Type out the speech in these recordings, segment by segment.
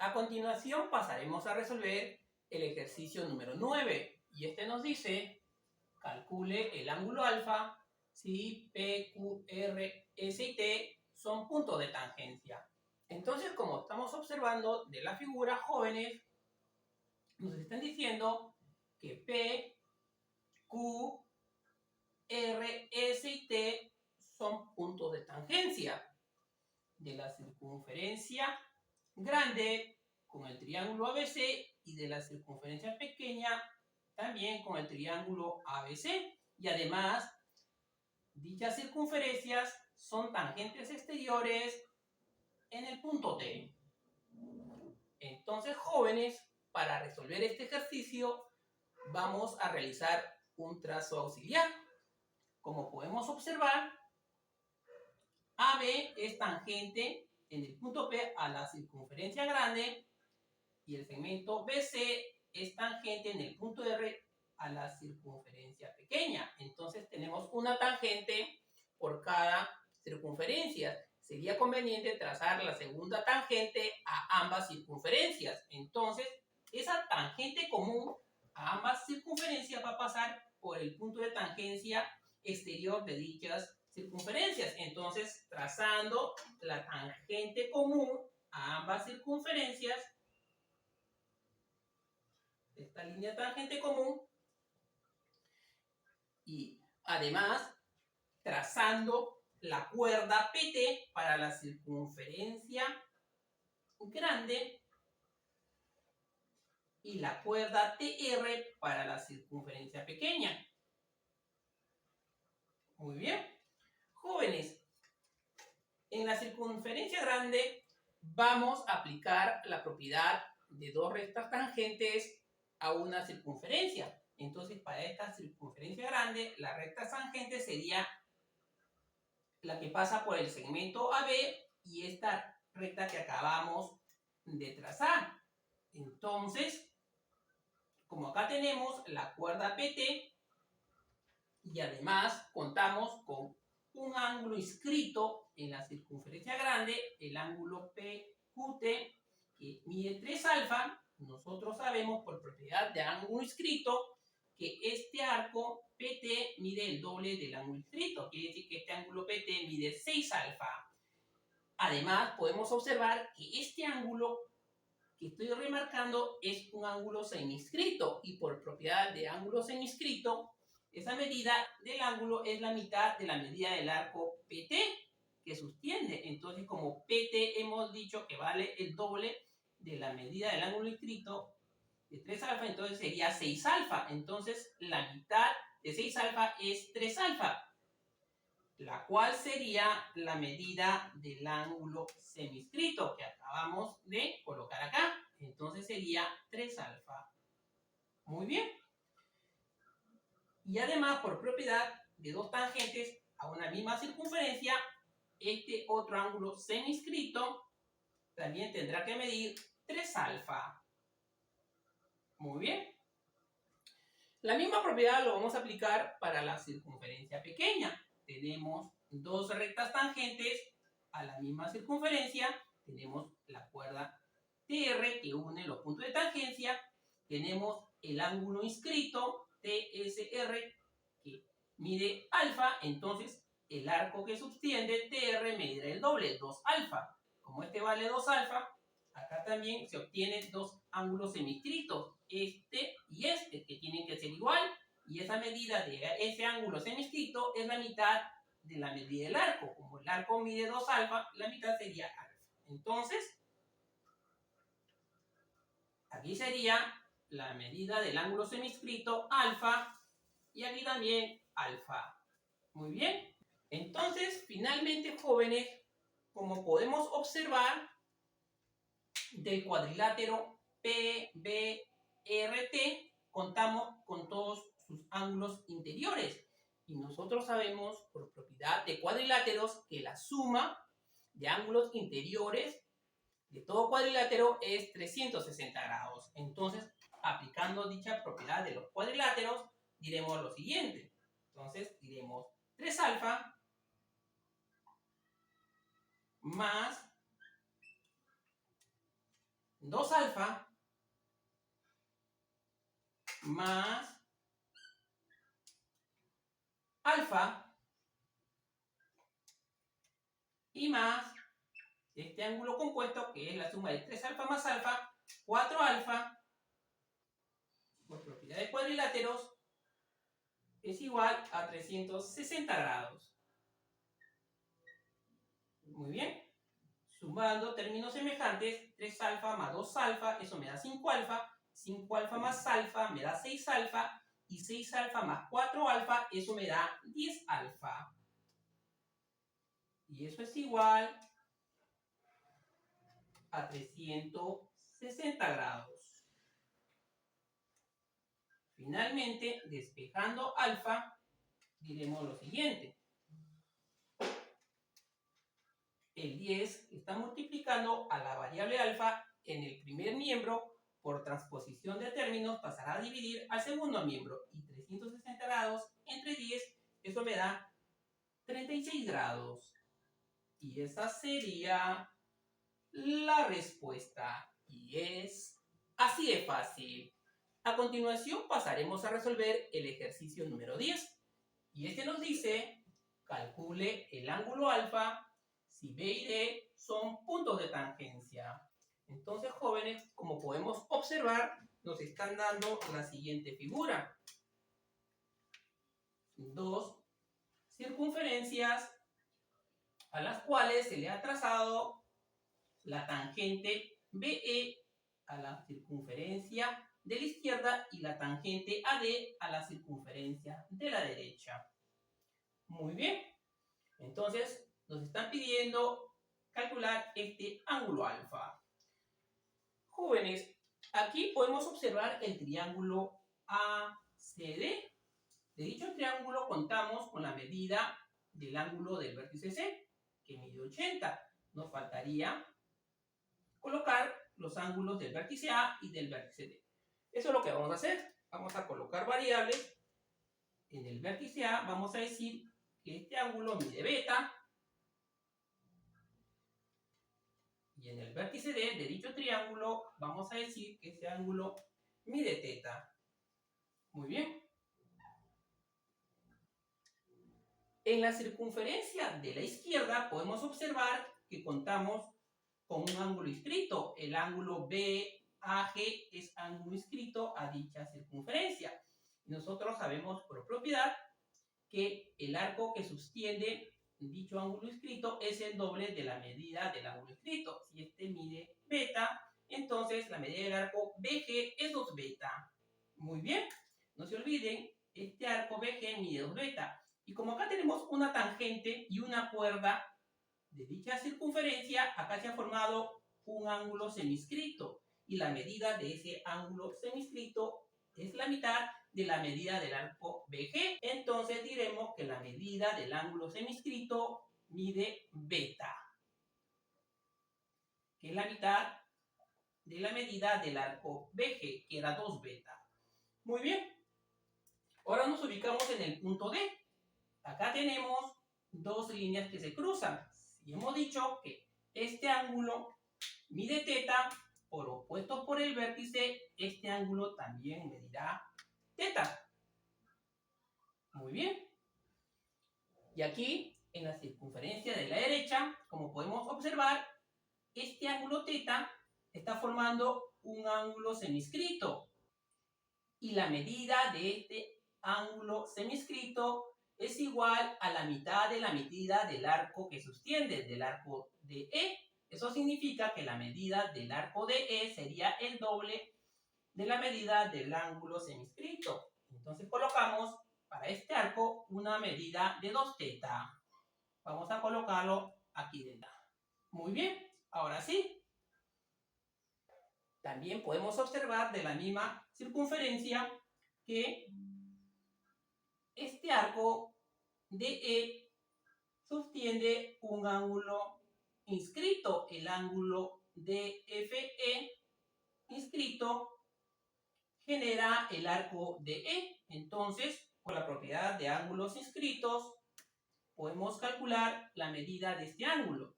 A continuación pasaremos a resolver el ejercicio número 9 y este nos dice, calcule el ángulo alfa si P, Q, R, S y T son puntos de tangencia. Entonces, como estamos observando de la figura, jóvenes, nos están diciendo que P, Q, R, S y T son puntos de tangencia de la circunferencia grande con el triángulo ABC y de la circunferencia pequeña también con el triángulo ABC. Y además, dichas circunferencias son tangentes exteriores en el punto T. Entonces, jóvenes, para resolver este ejercicio vamos a realizar un trazo auxiliar. Como podemos observar, AB es tangente en el punto P a la circunferencia grande y el segmento BC es tangente en el punto R a la circunferencia pequeña. Entonces tenemos una tangente por cada circunferencia. Sería conveniente trazar la segunda tangente a ambas circunferencias. Entonces, esa tangente común a ambas circunferencias va a pasar por el punto de tangencia exterior de dichas circunferencias. Entonces, trazando la tangente común a ambas circunferencias, esta línea tangente común, y además trazando la cuerda PT para la circunferencia grande y la cuerda TR para la circunferencia pequeña. Muy bien. Jóvenes, en la circunferencia grande vamos a aplicar la propiedad de dos rectas tangentes a una circunferencia. Entonces, para esta circunferencia grande, la recta tangente sería la que pasa por el segmento AB y esta recta que acabamos de trazar. Entonces, como acá tenemos la cuerda PT y además contamos con un ángulo inscrito en la circunferencia grande, el ángulo PQT, que mide 3 alfa, nosotros sabemos por propiedad de ángulo inscrito que este arco PT mide el doble del ángulo inscrito, quiere decir que este ángulo PT mide 6 alfa. Además, podemos observar que este ángulo que estoy remarcando es un ángulo seminscrito y por propiedad de ángulo seminscrito, esa medida del ángulo es la mitad de la medida del arco PT que sostiene. Entonces, como PT hemos dicho que vale el doble de la medida del ángulo inscrito de 3 alfa, entonces sería 6 alfa. Entonces, la mitad de 6 alfa es 3 alfa, la cual sería la medida del ángulo seminscrito que acabamos de colocar acá. Entonces sería 3 alfa. Muy bien. Y además, por propiedad de dos tangentes a una misma circunferencia, este otro ángulo seminscrito también tendrá que medir 3 alfa. Muy bien. La misma propiedad lo vamos a aplicar para la circunferencia pequeña. Tenemos dos rectas tangentes a la misma circunferencia. Tenemos la cuerda TR que une los puntos de tangencia. Tenemos el ángulo inscrito TSR que mide alfa. Entonces, el arco que subtiende TR medirá el doble, 2 alfa. Como este vale 2 alfa, acá también se obtienen dos ángulos seminscritos, este y este, que tienen que ser igual, y esa medida de ese ángulo seminscrito es la mitad de la medida del arco. Como el arco mide 2 alfa, la mitad sería alfa. Entonces, aquí sería la medida del ángulo seminscrito alfa, y aquí también alfa. Muy bien. Entonces, finalmente, jóvenes, como podemos observar, del cuadrilátero PBRT contamos con todos sus ángulos interiores y nosotros sabemos por propiedad de cuadriláteros que la suma de ángulos interiores de todo cuadrilátero es 360 grados. Entonces, aplicando dicha propiedad de los cuadriláteros, diremos lo siguiente. Entonces, diremos 3 alfa más 2 alfa más alfa y más este ángulo compuesto, que es la suma de 3 alfa más alfa, 4 alfa, por propiedad de cuadriláteros, es igual a 360 grados. Muy bien. Sumando términos semejantes, 3 alfa más 2 alfa, eso me da 5 alfa. 5 alfa más alfa me da 6 alfa. Y 6 alfa más 4 alfa, eso me da 10 alfa. Y eso es igual a 360 grados. Finalmente, despejando alfa, diremos lo siguiente. El 10 está multiplicando a la variable alfa en el primer miembro, por transposición de términos pasará a dividir al segundo miembro. Y 360 grados entre 10, eso me da 36 grados. Y esa sería la respuesta. Y es así de fácil. A continuación pasaremos a resolver el ejercicio número 10. Y este nos dice, calcule el ángulo alfa si B y D son puntos de tangencia. Entonces, jóvenes, como podemos observar, nos están dando la siguiente figura. 2 circunferencias a las cuales se le ha trazado la tangente BE a la circunferencia de la izquierda y la tangente AD a la circunferencia de la derecha. Muy bien. Entonces, nos están pidiendo calcular este ángulo alfa. Jóvenes, aquí podemos observar el triángulo ACD. De dicho triángulo contamos con la medida del ángulo del vértice C, que mide 80. Nos faltaría colocar los ángulos del vértice A y del vértice D. Eso es lo que vamos a hacer. Vamos a colocar variables. En el vértice A vamos a decir que este ángulo mide beta. Y en el vértice D de dicho triángulo vamos a decir que este ángulo mide teta. Muy bien. En la circunferencia de la izquierda podemos observar que contamos con un ángulo inscrito. El ángulo BAG es ángulo inscrito a dicha circunferencia. Nosotros sabemos por propiedad que el arco que sostiene dicho ángulo inscrito es el doble de la medida del ángulo inscrito. Si este mide beta, entonces la medida del arco BG es 2 beta. Muy bien. No se olviden, este arco BG mide 2 beta. Y como acá tenemos una tangente y una cuerda de dicha circunferencia, acá se ha formado un ángulo seminscrito. Y la medida de ese ángulo seminscrito es la mitad de la medida del arco BG. Entonces diremos que la medida del ángulo seminscrito mide beta, que es la mitad de la medida del arco BG, que era 2 beta. Muy bien. Ahora nos ubicamos en el punto D. Acá tenemos dos líneas que se cruzan. Y hemos dicho que este ángulo mide teta, por opuesto por el vértice, este ángulo también medirá teta. Muy bien. Y aquí, en la circunferencia de la derecha, como podemos observar, este ángulo teta está formando un ángulo seminscrito. Y la medida de este ángulo seminscrito es igual a la mitad de la medida del arco que sostiene, del arco de E. Eso significa que la medida del arco de E sería el doble de la medida del ángulo seminscrito. Entonces colocamos para este arco una medida de 2 teta. Vamos a colocarlo aquí dentro. Muy bien, ahora sí. También podemos observar de la misma circunferencia que este arco DE sostiene un ángulo inscrito, el ángulo DFE inscrito genera el arco DE. Entonces, por la propiedad de ángulos inscritos, podemos calcular la medida de este ángulo,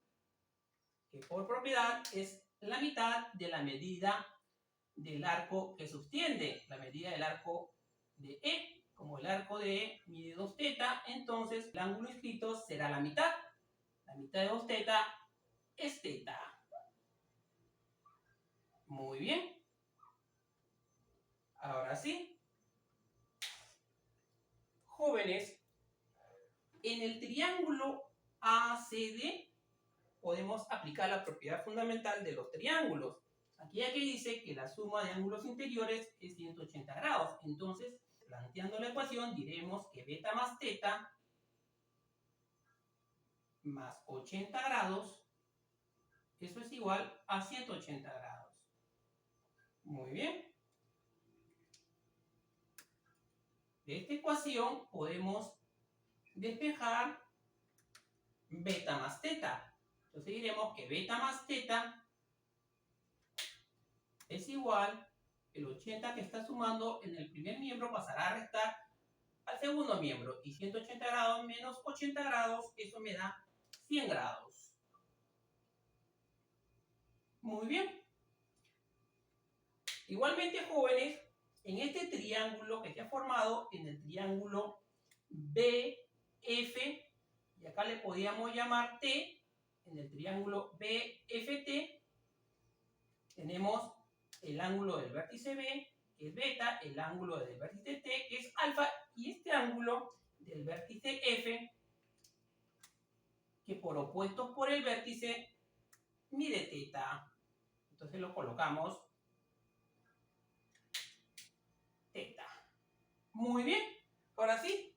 que por propiedad es la mitad de la medida del arco que subtiende, la medida del arco de E. Como el arco de E mide 2θ, entonces el ángulo inscrito será la mitad. La mitad de 2θ es θ. Muy bien. Ahora sí. Jóvenes, en el triángulo ACD podemos aplicar la propiedad fundamental de los triángulos. Aquí ya que dice que la suma de ángulos interiores es 180 grados. Entonces, planteando la ecuación, diremos que beta más θ más 80 grados, eso es igual a 180 grados. Muy bien. De esta ecuación podemos despejar beta más θ. Entonces diremos que beta más θ es igual, el 80 que está sumando en el primer miembro pasará a restar al segundo miembro. Y 180 grados menos 80 grados, eso me da 100 grados. Muy bien. Igualmente, jóvenes, en este triángulo que se ha formado, en el triángulo BF, y acá le podíamos llamar T, en el triángulo BFT, tenemos el ángulo del vértice B, que es beta, el ángulo del vértice T, que es alfa, y este ángulo del vértice F, que por opuestos por el vértice mide θ. Entonces lo colocamos θ. Muy bien. Ahora sí,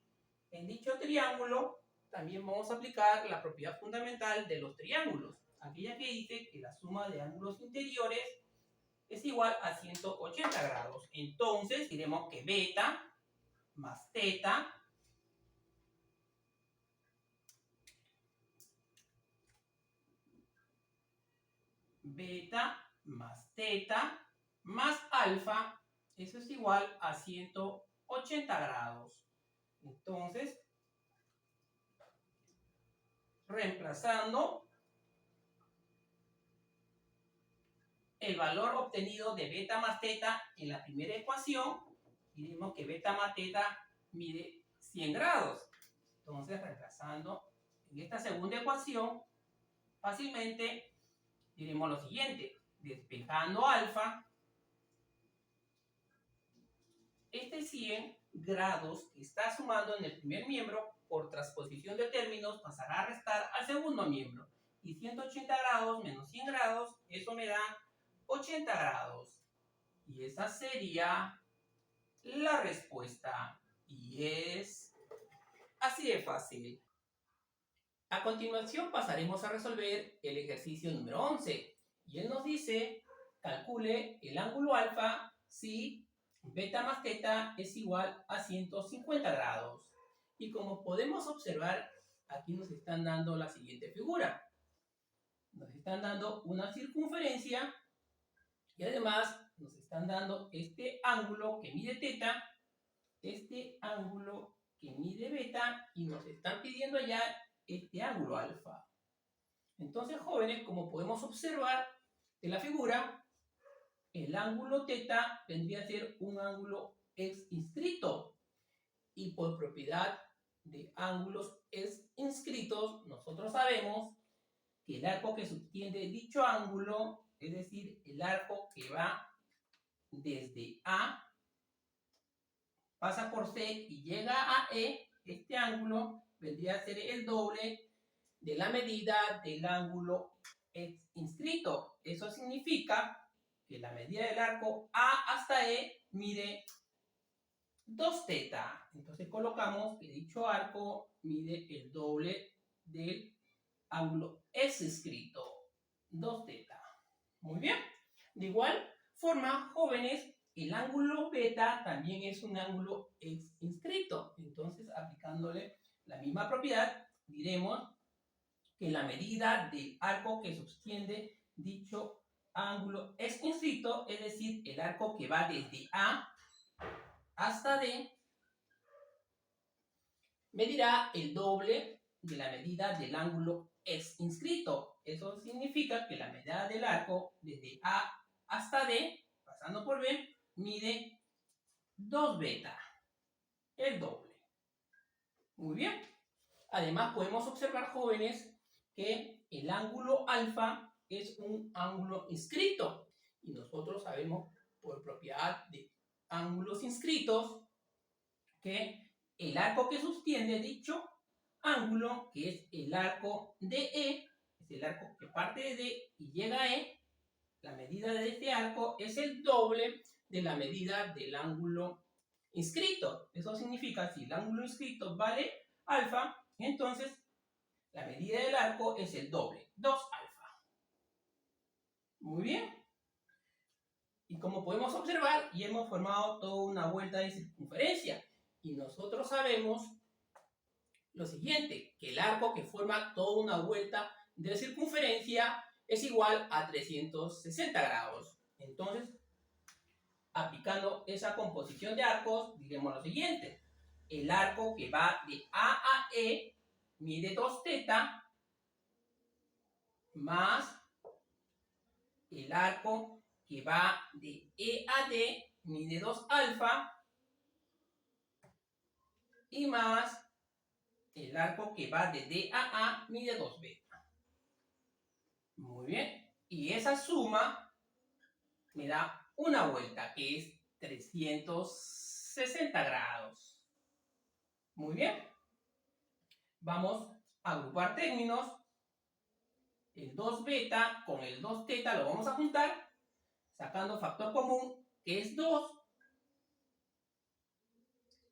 en dicho triángulo también vamos a aplicar la propiedad fundamental de los triángulos. Aquella que dice que la suma de ángulos interiores es igual a 180 grados. Entonces diremos que beta más θ más alfa, eso es igual a 180 grados. Entonces, reemplazando el valor obtenido de beta más θ en la primera ecuación, diremos que beta más θ mide 100 grados. Entonces, reemplazando en esta segunda ecuación, fácilmente diremos lo siguiente: despejando alfa, este 100 grados que está sumando en el primer miembro, por transposición de términos, pasará a restar al segundo miembro. Y 180 grados menos 100 grados, eso me da 80 grados. Y esa sería la respuesta. Y es así de fácil. A continuación pasaremos a resolver el ejercicio número 11. Y él nos dice, calcule el ángulo alfa si beta más θ es igual a 150 grados. Y como podemos observar, aquí nos están dando la siguiente figura. Nos están dando una circunferencia y además nos están dando este ángulo que mide θ, este ángulo que mide beta, y nos están pidiendo ya este ángulo alfa. Entonces, jóvenes, como podemos observar de la figura, el ángulo θ vendría a ser un ángulo inscrito. Y por propiedad de ángulos inscritos, nosotros sabemos que el arco que subtiende dicho ángulo, es decir, el arco que va desde A, pasa por C y llega a E, este ángulo vendría a ser el doble de la medida del ángulo inscrito. Eso significa que la medida del arco A hasta E mide 2θ. Entonces colocamos que dicho arco mide el doble del ángulo inscrito, 2θ. Muy bien. De igual forma, jóvenes, el ángulo beta también es un ángulo inscrito. Entonces, aplicándole la misma propiedad, diremos que la medida del arco que subtiende dicho ángulo inscrito, es decir, el arco que va desde A hasta D, medirá el doble de la medida del ángulo inscrito. eso significa que la medida del arco desde A hasta D, pasando por B, mide 2 beta, el doble. Muy bien. Además, podemos observar, jóvenes, que el ángulo alfa es un ángulo inscrito. Y nosotros sabemos, por propiedad de ángulos inscritos, que el arco que sostiene dicho ángulo, que es el arco DE, es el arco que parte de D y llega a E, la medida de este arco es el doble de la medida del ángulo inscrito. Eso significa, si el ángulo inscrito vale alfa, entonces la medida del arco es el doble, 2 alfa. Muy bien. Y como podemos observar, ya hemos formado toda una vuelta de circunferencia. Y nosotros sabemos lo siguiente, que el arco que forma toda una vuelta de circunferencia es igual a 360 grados. Entonces, aplicando esa composición de arcos, diremos lo siguiente. El arco que va de A a E mide 2 teta más el arco que va de E a D mide 2 alfa y más el arco que va de D a mide 2 beta. Muy bien. Y esa suma me da una vuelta que es 360 grados. Muy bien. Vamos a agrupar términos. El 2 beta con el 2 teta lo vamos a juntar, sacando factor común, que es 2.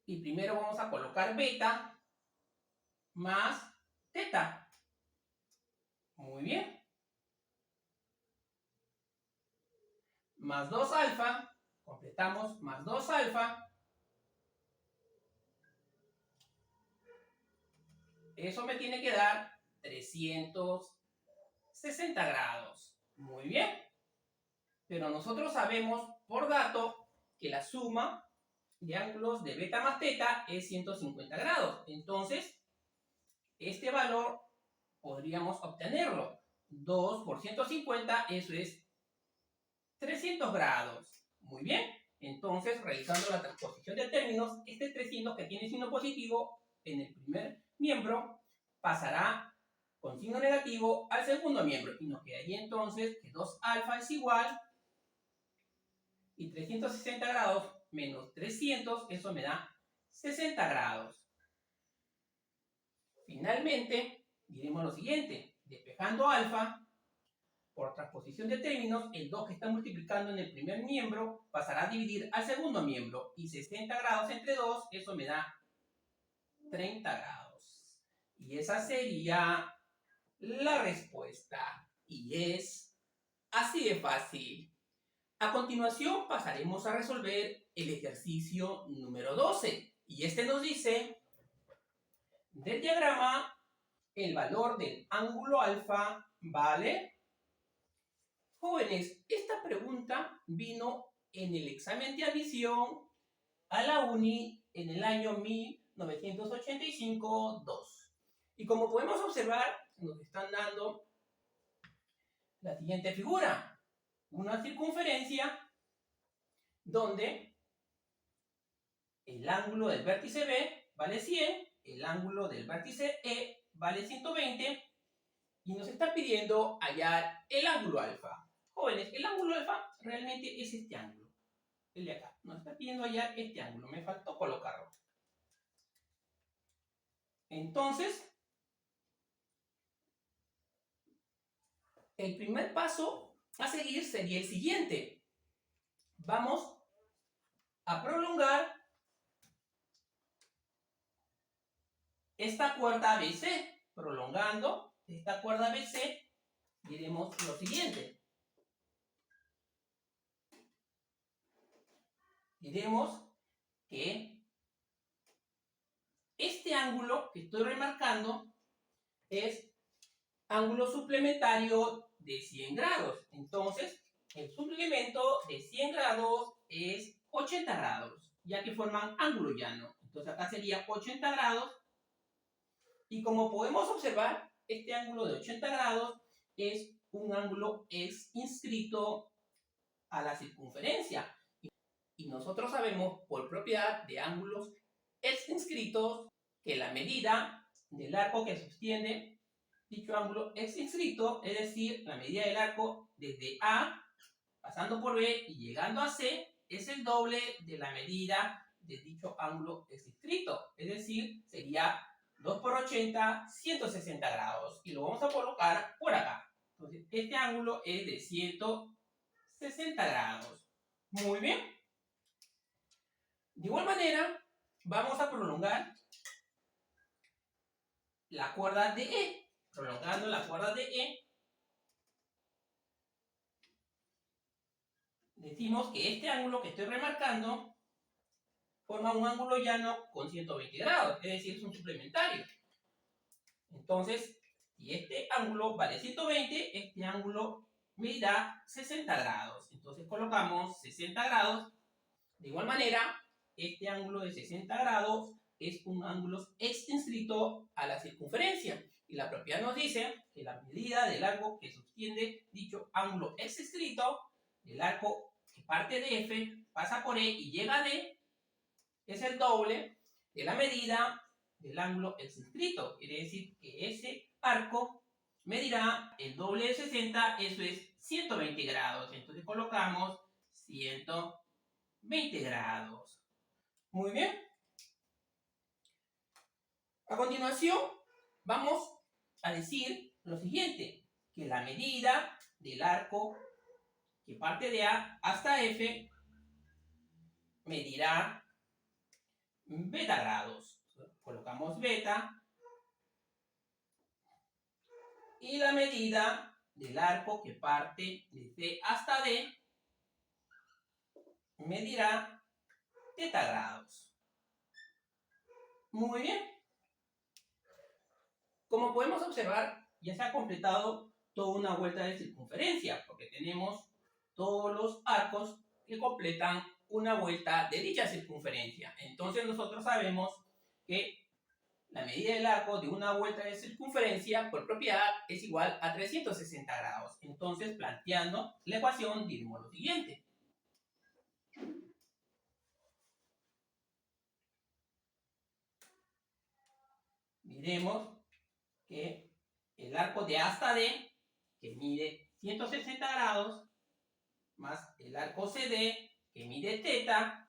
Y primero vamos a colocar beta más teta. Muy bien. Más 2 alfa. Completamos más 2 alfa. Eso me tiene que dar 360 grados. Muy bien. Pero nosotros sabemos por dato que la suma de ángulos de beta más teta es 150 grados. Entonces, este valor podríamos obtenerlo. 2 por 150, eso es 300 grados. Muy bien. Entonces, realizando la transposición de términos, este 300 que tiene signo positivo en el primer miembro pasará con signo negativo al segundo miembro. Y nos quedaría entonces que 2 alfa es igual y 360 grados menos 300, eso me da 60 grados. Finalmente, diremos lo siguiente. Despejando alfa, por transposición de términos, el 2 que está multiplicando en el primer miembro pasará a dividir al segundo miembro. Y 60 grados entre 2, eso me da 30 grados. Y esa sería la respuesta. Y es así de fácil. A continuación pasaremos a resolver el ejercicio número 12. Y este nos dice, del diagrama, el valor del ángulo alfa vale. Jóvenes, esta pregunta vino en el examen de admisión a la UNI en el año 1985-2. Y como podemos observar, nos están dando la siguiente figura. Una circunferencia donde el ángulo del vértice B vale 100, el ángulo del vértice E vale 120 y nos está pidiendo hallar el ángulo alfa. Jóvenes, el ángulo alfa realmente es este ángulo, el de acá. Nos está pidiendo hallar este ángulo, me faltó colocarlo. Entonces, el primer paso a seguir sería el siguiente. Vamos a prolongar esta cuerda ABC. Prolongando esta cuerda ABC, diremos lo siguiente. Diremos que este ángulo que estoy remarcando es ángulo suplementario de 100 grados. Entonces, el suplemento de 100 grados es 80 grados, ya que forman ángulo llano. Entonces, acá sería 80 grados. Y como podemos observar, este ángulo de 80 grados es un ángulo inscrito a la circunferencia. Y nosotros sabemos por propiedad de ángulos inscritos que la medida del arco que sostiene dicho ángulo inscrito, es decir, la medida del arco desde A pasando por B y llegando a C, es el doble de la medida de dicho ángulo inscrito. Es decir, sería 2 por 80, 160 grados. Y lo vamos a colocar por acá. Entonces, este ángulo es de 160 grados. Muy bien. De igual manera, vamos a prolongar la cuerda de E. Prolongando la cuerda de E, decimos que este ángulo que estoy remarcando forma un ángulo llano con 120 grados, es decir, es un suplementario. Entonces, si este ángulo vale 120, este ángulo medirá 60 grados. Entonces colocamos 60 grados. De igual manera, este ángulo de 60 grados es un ángulo inscrito a la circunferencia. Y la propiedad nos dice que la medida del arco que sostiene dicho ángulo inscrito, el arco que parte de F, pasa por E y llega a D, es el doble de la medida del ángulo inscrito. Quiere decir que ese arco medirá el doble de 60, eso es 120 grados. Entonces colocamos 120 grados. Muy bien. A continuación, vamos a decir lo siguiente, que la medida del arco que parte de A hasta F medirá beta grados. Colocamos beta. Y la medida del arco que parte de C hasta D medirá teta grados. Muy bien. Como podemos observar, ya se ha completado toda una vuelta de circunferencia, porque tenemos todos los arcos que completan una vuelta de dicha circunferencia. Entonces nosotros sabemos que la medida del arco de una vuelta de circunferencia por propiedad es igual a 360 grados. Entonces, planteando la ecuación, diremos lo siguiente. Diremos que el arco de A hasta D, que mide 160 grados, más el arco CD, que mide teta,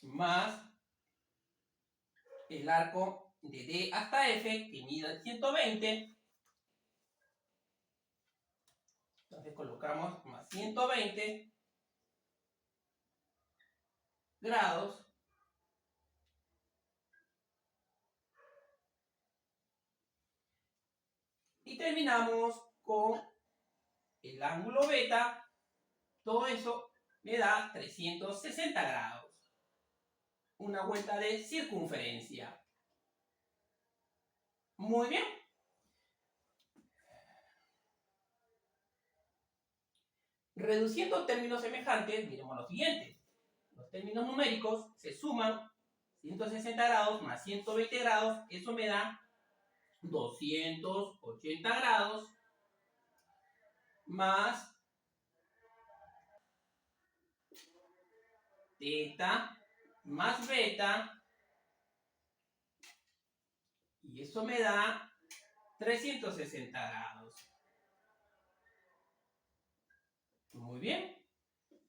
más el arco de D hasta F, que mide 120. Entonces colocamos más 120 grados y terminamos con el ángulo beta. Todo eso me da 360 grados. Una vuelta de circunferencia. Muy bien. Reduciendo términos semejantes, miremos lo siguiente. Los términos numéricos se suman 160 grados más 120 grados. Eso me da 280 grados más teta más beta. Y eso me da 360 grados. Muy bien.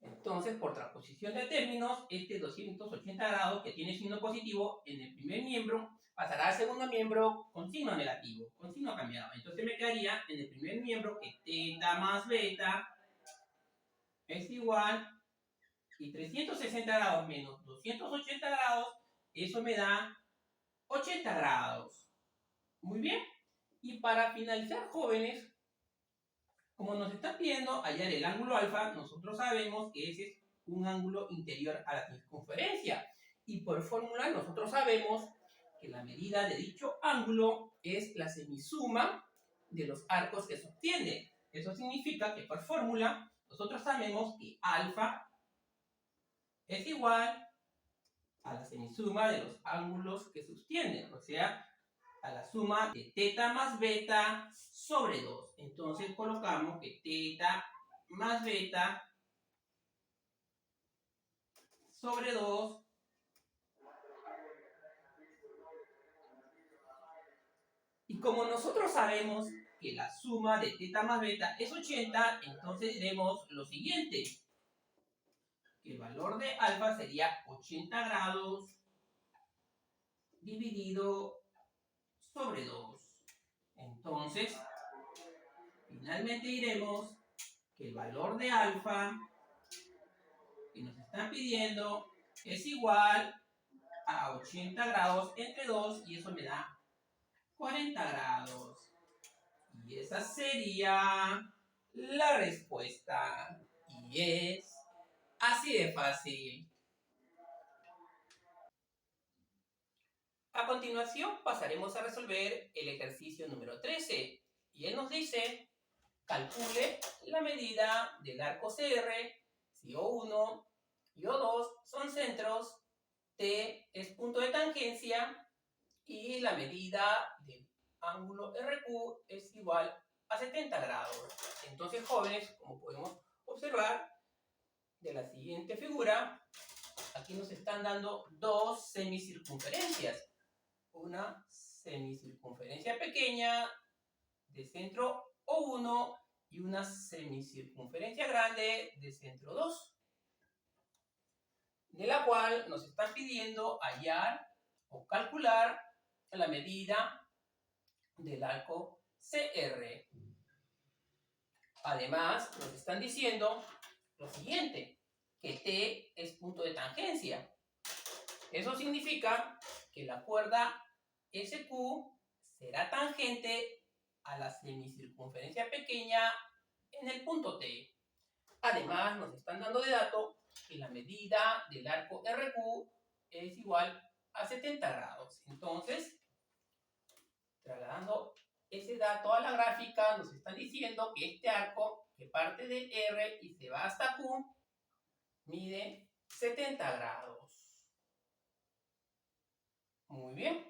Entonces, por transposición de términos, este 280 grados que tiene signo positivo en el primer miembro pasará al segundo miembro con signo negativo, con signo cambiado. Entonces me quedaría en el primer miembro que teta más beta es igual, y 360 grados menos 280 grados, eso me da 80 grados. Muy bien. Y para finalizar, jóvenes, como nos están pidiendo hallar el ángulo alfa, nosotros sabemos que ese es un ángulo interior a la circunferencia. Y por fórmula nosotros sabemos que la medida de dicho ángulo es la semisuma de los arcos que sostiene. Eso significa que por fórmula nosotros sabemos que alfa es igual a la semisuma de los ángulos que sostienen, o sea, a la suma de teta más beta sobre 2. Entonces colocamos que teta más beta sobre 2. Y como nosotros sabemos que la suma de teta más beta es 80, entonces diremos lo siguiente, que el valor de alfa sería 80 grados dividido sobre 2. Entonces, finalmente diremos que el valor de alfa que nos están pidiendo es igual a 80 grados entre 2 y eso me da 40 grados. Y esa sería la respuesta. Y es así de fácil. A continuación pasaremos a resolver el ejercicio número 13. Y él nos dice, calcule la medida del arco CR si O1 y O2 son centros, T es punto de tangencia y la medida del ángulo RQ es igual a 70 grados. Entonces, jóvenes, como podemos observar de la siguiente figura, aquí nos están dando dos semicircunferencias. Una semicircunferencia pequeña de centro O1 y una semicircunferencia grande de centro 2, de la cual nos están pidiendo hallar o calcular la medida del arco CR. Además, nos están diciendo lo siguiente, que T es punto de tangencia. Eso significa que la cuerda SQ será tangente a la semicircunferencia pequeña en el punto T. Además, nos están dando de dato que la medida del arco RQ es igual a 70 grados. Entonces, trasladando ese dato a la gráfica, nos están diciendo que este arco, que parte de R y se va hasta Q, mide 70 grados. Muy bien.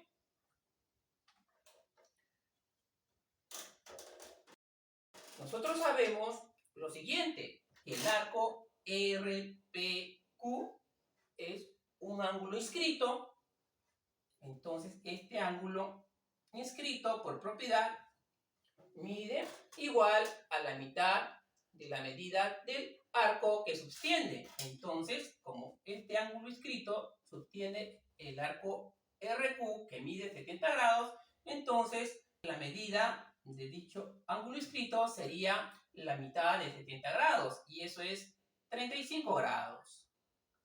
Nosotros sabemos lo siguiente, que el arco RPQ es un ángulo inscrito. Entonces, este ángulo inscrito por propiedad mide igual a la mitad de la medida del arco que sostiene. Entonces, como este ángulo inscrito sostiene el arco RQ que mide 70 grados, entonces la medida de dicho ángulo inscrito sería la mitad de 70 grados y eso es 35 grados.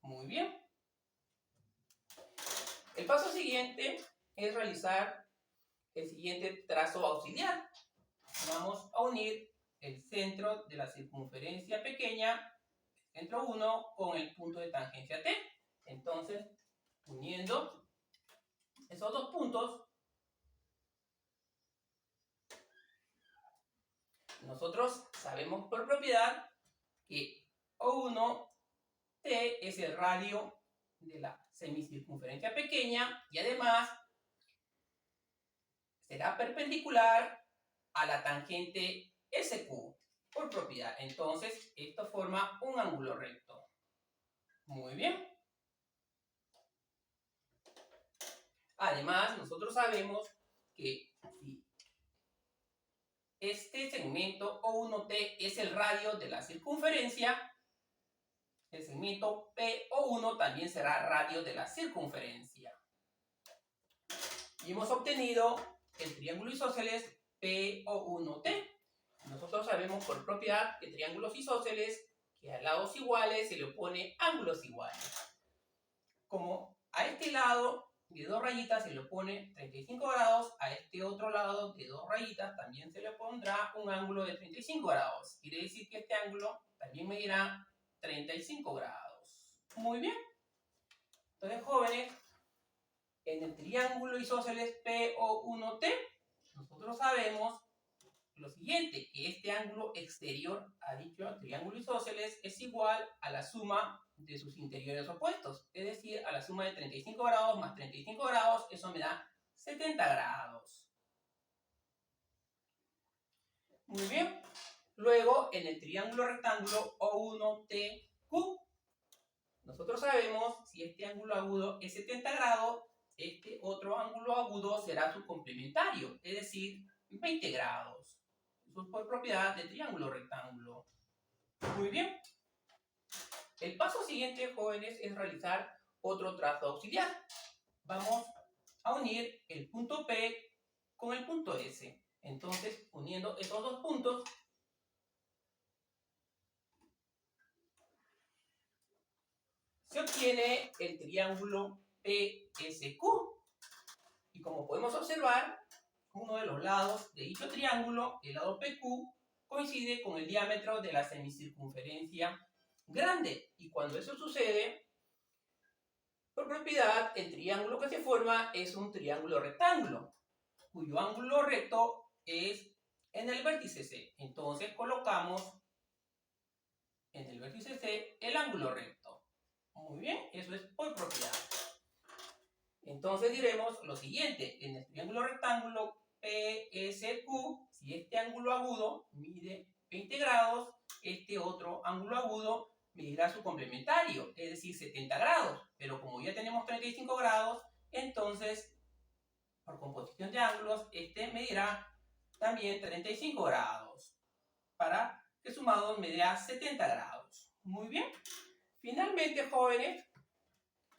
Muy bien. El paso siguiente es realizar el siguiente trazo auxiliar. Vamos a unir el centro de la circunferencia pequeña, centro 1, con el punto de tangencia T. Entonces, uniendo esos dos puntos, nosotros sabemos por propiedad que O1T es el radio de la semicircunferencia pequeña y además será perpendicular a la tangente SQ por propiedad. Entonces, esto forma un ángulo recto. Muy bien. Además, nosotros sabemos que si este segmento O1T es el radio de la circunferencia, el segmento PO1 también será radio de la circunferencia. Y hemos obtenido el triángulo isósceles PO1T. Nosotros sabemos por propiedad que triángulos isósceles, que a lados iguales se le opone ángulos iguales. Como a este lado de dos rayitas se le opone 35 grados, a este otro lado de dos rayitas también se le pondrá un ángulo de 35 grados. Quiere decir que este ángulo también medirá 35 grados. Muy bien. Entonces, jóvenes, en el triángulo isósceles PO1T, nosotros sabemos lo siguiente, que este ángulo exterior a dicho triángulo isósceles es igual a la suma de sus interiores opuestos. Es decir, a la suma de 35 grados más 35 grados, eso me da 70 grados. Muy bien. Luego, en el triángulo rectángulo O1TQ, nosotros sabemos si este ángulo agudo es 70 grados, este otro ángulo agudo será su complementario, es decir, 20 grados. Eso es por propiedad del triángulo rectángulo. Muy bien. El paso siguiente, jóvenes, es realizar otro trazo auxiliar. Vamos a unir el punto P con el punto S. Entonces, uniendo esos dos puntos, se obtiene el triángulo PSQ. Y como podemos observar, uno de los lados de dicho triángulo, el lado PQ, coincide con el diámetro de la semicircunferencia grande. Y cuando eso sucede, por propiedad, el triángulo que se forma es un triángulo rectángulo, cuyo ángulo recto es en el vértice C. Entonces colocamos en el vértice C el ángulo recto. Muy bien, eso es por propiedad. Entonces diremos lo siguiente: en el triángulo rectángulo PSQ, si este ángulo agudo mide 20 grados, este otro ángulo agudo medirá su complementario, es decir, 70 grados. Pero como ya tenemos 35 grados, entonces, por composición de ángulos, este medirá también 35 grados, para que sumados me dé 70 grados. Muy bien. Finalmente, jóvenes,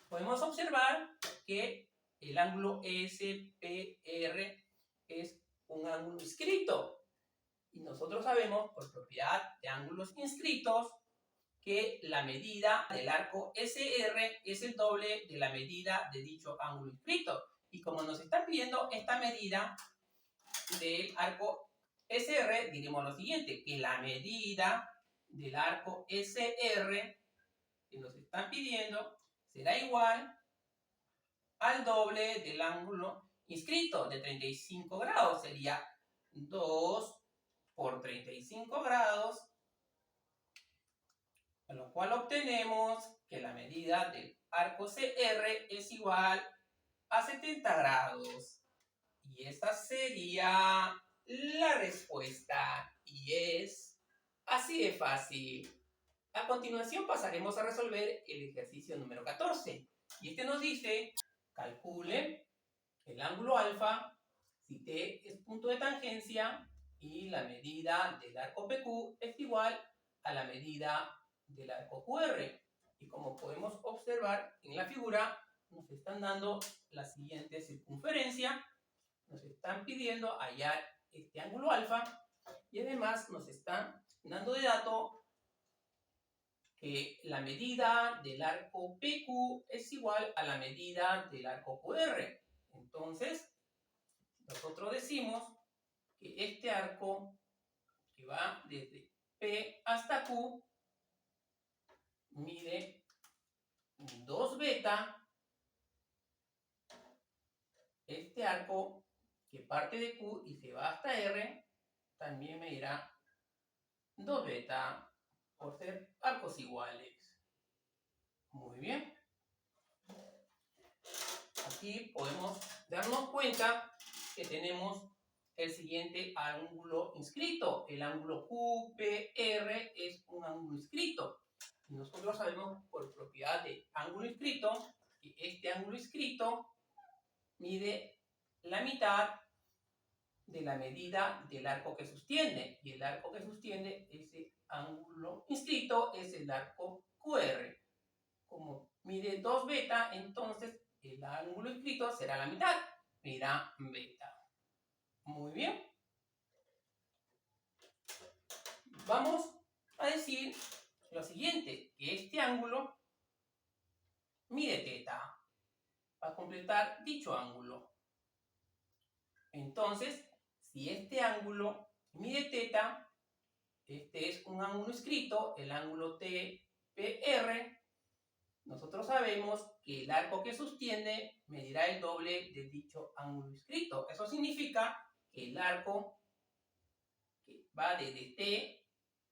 podemos observar que el ángulo SPR es un ángulo inscrito. Y nosotros sabemos, por propiedad de ángulos inscritos, que la medida del arco SR es el doble de la medida de dicho ángulo inscrito. Y como nos están pidiendo esta medida del arco SR, diremos lo siguiente: que la medida del arco SR que nos están pidiendo será igual al doble del ángulo inscrito, de 35 grados. Sería 2 por 35 grados, con lo cual obtenemos que la medida del arco CR es igual a 70 grados. Y esta sería la respuesta. Y es así de fácil. A continuación pasaremos a resolver el ejercicio número 14. Y este nos dice: calcule el ángulo alfa si T es punto de tangencia y la medida del arco PQ es igual a la medida del arco QR. Y como podemos observar en la figura, nos están dando la siguiente circunferencia, nos están pidiendo hallar este ángulo alfa y además nos están dando de dato que la medida del arco PQ es igual a la medida del arco QR. Entonces, nosotros decimos que este arco, que va desde P hasta Q, mide 2 beta. Este arco que parte de Q y se va hasta R, también medirá 2 beta, por ser arcos iguales. Muy bien. Aquí podemos darnos cuenta que tenemos el siguiente ángulo inscrito. El ángulo QPR es un ángulo inscrito. Y nosotros sabemos por propiedad de ángulo inscrito que este ángulo inscrito mide la mitad de la medida del arco que sostiene. Y el arco que sostiene ese ángulo inscrito es el arco QR. Como mide 2 beta, entonces el ángulo inscrito será la mitad, medirá beta. Muy bien. Vamos a decir lo siguiente, que este ángulo mide teta, para completar dicho ángulo. Entonces, si este ángulo mide teta, este es un ángulo inscrito, el ángulo TPR, nosotros sabemos que el arco que sostiene medirá el doble de dicho ángulo inscrito. Eso significa que el arco que va desde T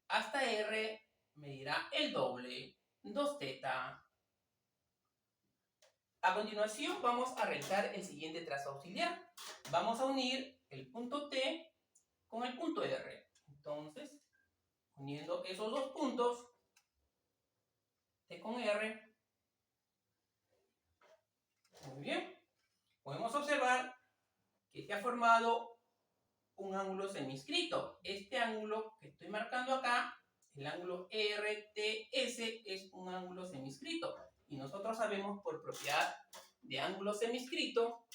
hasta R medirá el doble. 2 teta. A continuación vamos a realizar el siguiente trazo auxiliar. Vamos a unir el punto T con el punto R. Entonces, uniendo esos dos puntos, T con R, muy bien, podemos observar que se ha formado un ángulo seminscrito. Este ángulo que estoy marcando acá, el ángulo RTS, es un ángulo seminscrito. Y nosotros sabemos por propiedad de ángulo seminscrito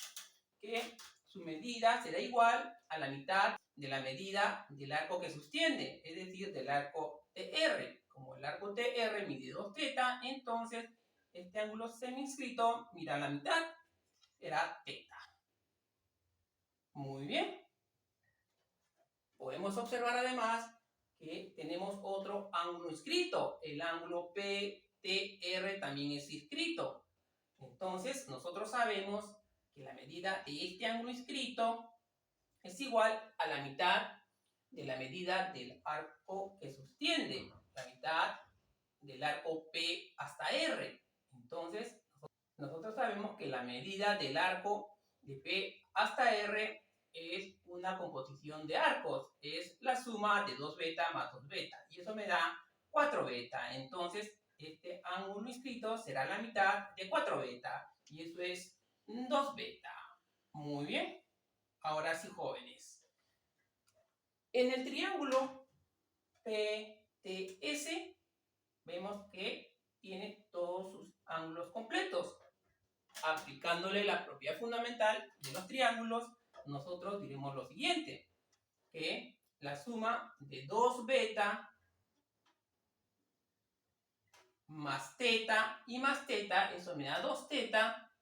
que su medida será igual a la mitad de la medida del arco que sostiene, es decir, del arco TR. Como el arco TR mide 2 teta, entonces este ángulo seminscrito mira la mitad, será teta. Muy bien. Podemos observar además que tenemos otro ángulo inscrito, el ángulo PTR también es inscrito. Entonces, nosotros sabemos que la medida de este ángulo inscrito es igual a la mitad de la medida del arco que sostiene, la mitad del arco P hasta R. Entonces, nosotros sabemos que la medida del arco de P hasta R es una composición de arcos, es la suma de 2 beta más 2 beta, y eso me da 4 beta. Entonces, este ángulo inscrito será la mitad de 4 beta, y eso es 2 beta. Muy bien. Ahora sí, jóvenes. En el triángulo PTS, vemos que tiene todos sus ángulos completos. Aplicándole la propiedad fundamental de los triángulos, nosotros diremos lo siguiente, que la suma de 2 beta más teta y más teta, eso me da 2 teta,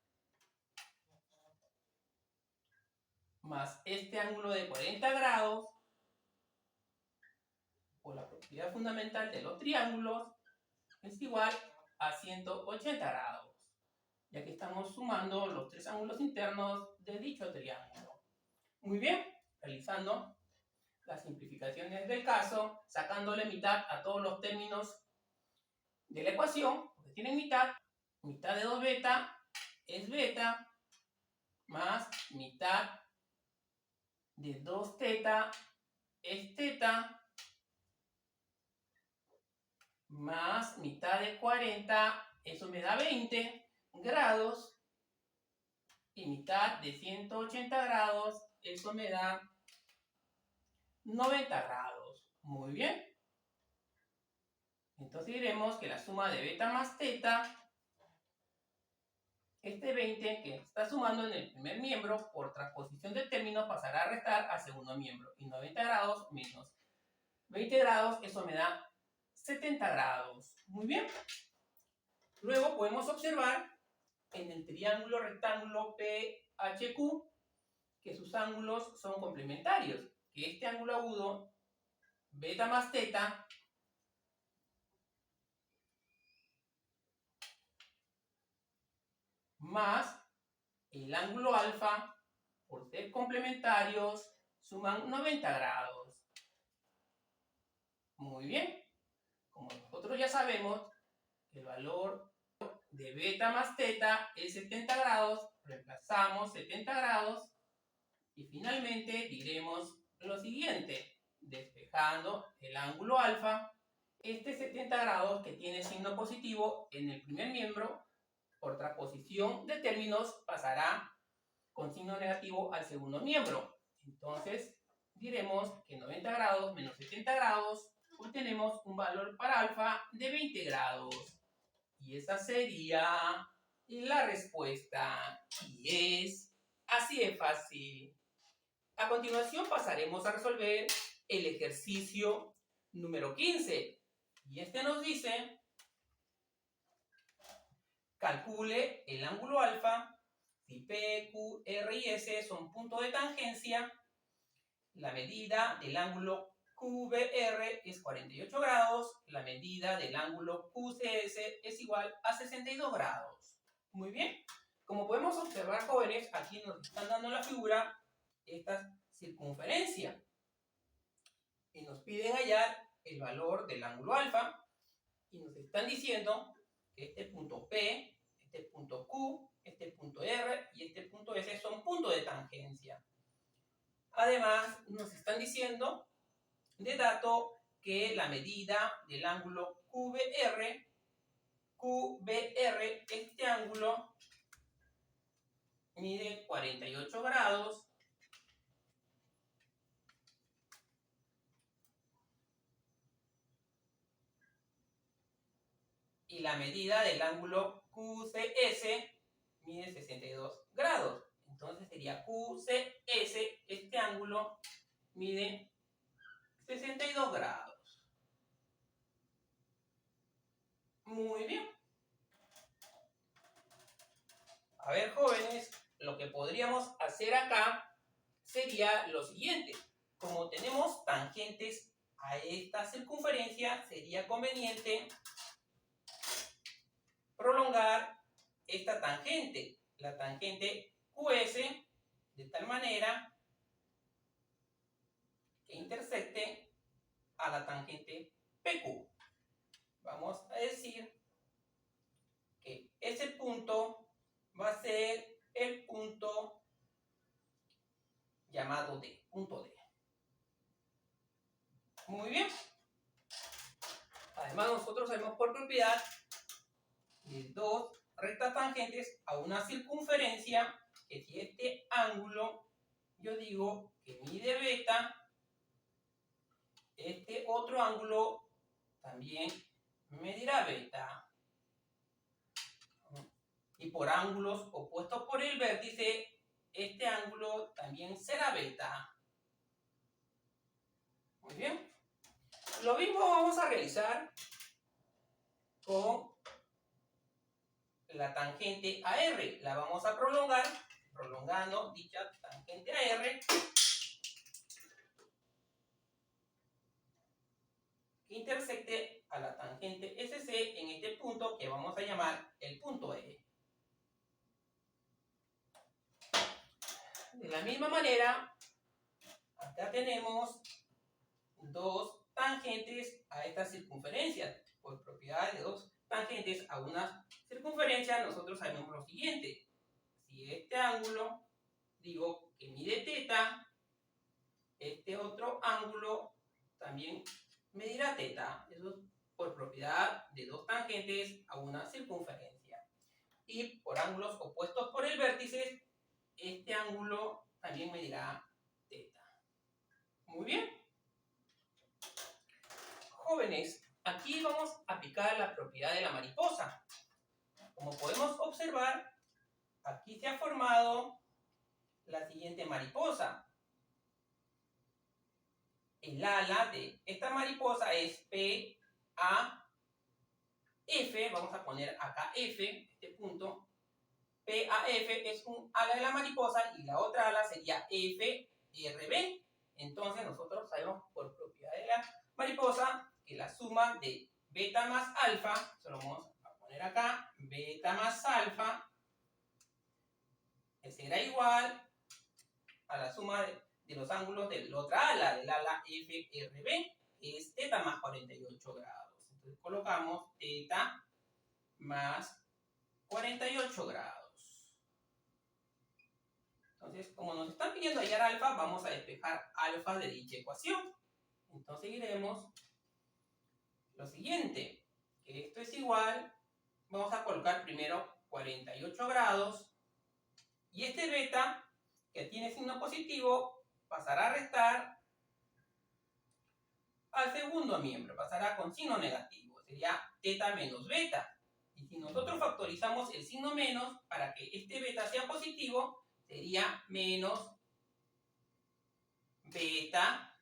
más este ángulo de 40 grados, por la propiedad fundamental de los triángulos, es igual a 180 grados, ya que estamos sumando los 3 ángulos internos de dicho triángulo. Muy bien, realizando las simplificaciones del caso, sacándole mitad a todos los términos de la ecuación, porque tienen mitad de 2 beta es beta, más mitad de 2 teta es teta, más mitad de 40, eso me da 20 grados, y mitad de 180 grados, eso me da 90 grados. Muy bien. Entonces diremos que la suma de beta más teta, este 20 que está sumando en el primer miembro, por transposición del término pasará a restar al segundo miembro. Y 90 grados menos 20 grados, eso me da 70 grados. Muy bien. Luego podemos observar en el triángulo rectángulo PHQ que sus ángulos son complementarios. Que este ángulo agudo, beta más teta, más el ángulo alfa, por ser complementarios, suman 90 grados. Muy bien. Como nosotros ya sabemos que el valor de beta más teta es 70 grados, reemplazamos 70 grados y finalmente diremos lo siguiente, despejando el ángulo alfa, este 70 grados que tiene signo positivo en el primer miembro, por transposición de términos pasará con signo negativo al segundo miembro. Entonces diremos que 90 grados menos 70 grados obtenemos un valor para alfa de 20 grados. Y esa sería la respuesta. Y es así de fácil. A continuación pasaremos a resolver el ejercicio número 15. Y este nos dice, calcule el ángulo alfa. Si P, Q, R y S son puntos de tangencia, la medida del ángulo QBR es 48 grados, la medida del ángulo QCS es igual a 62 grados. Muy bien. Como podemos observar, jóvenes, aquí nos están dando la figura esta circunferencia y nos piden hallar el valor del ángulo alfa y nos están diciendo este punto P, este punto Q, este punto R y este punto S son puntos de tangencia. Además, nos están diciendo de dato que la medida del ángulo QBR, este ángulo mide 48 grados y la medida del ángulo QCS mide 62 grados. Entonces sería QCS, este ángulo mide 62 grados. Muy bien. A ver, jóvenes, lo que podríamos hacer acá sería lo siguiente. Como tenemos tangentes a esta circunferencia, sería conveniente prolongar esta tangente, la tangente QS, de tal manera que intersecte a la tangente PQ. Vamos a decir que ese punto va a ser el punto llamado D, punto D. Muy bien. Además, nosotros sabemos por propiedad de dos rectas tangentes a una circunferencia que si este ángulo, yo digo que mide beta, este otro ángulo también medirá beta. Y por ángulos opuestos por el vértice, este ángulo también será beta. Muy bien. Lo mismo vamos a realizar con la tangente AR. La vamos a prolongar, prolongando dicha tangente AR, que intersecte a la tangente SC en este punto que vamos a llamar el punto E. De la misma manera, acá tenemos dos tangentes a esta circunferencia. Por propiedad de dos tangentes a una circunferencia, nosotros sabemos lo siguiente. Si este ángulo, digo que mide teta, este otro ángulo también medirá teta. Eso es por propiedad de dos tangentes a una circunferencia. Y por ángulos opuestos por el vértice, este ángulo también medirá teta. Muy bien. Jóvenes, aquí vamos a aplicar la propiedad de la mariposa. Como podemos observar, aquí se ha formado la siguiente mariposa. El ala de esta mariposa es PAF, vamos a poner acá F, este punto. PAF es un ala de la mariposa y la otra ala sería FRB. Entonces nosotros sabemos por propiedad de la mariposa que la suma de beta más alfa, se lo vamos a poner acá, beta más alfa, que será igual a la suma de los ángulos de la otra ala, del ala FRB, que es teta más 48 grados. Entonces colocamos teta más 48 grados. Entonces, como nos están pidiendo hallar alfa, vamos a despejar alfa de dicha ecuación. Entonces diremos lo siguiente, que esto es igual, vamos a colocar primero 48 grados, y este beta, que tiene signo positivo, pasará a restar al segundo miembro, pasará con signo negativo, sería teta menos beta. Y si nosotros factorizamos el signo menos, para que este beta sea positivo, sería menos beta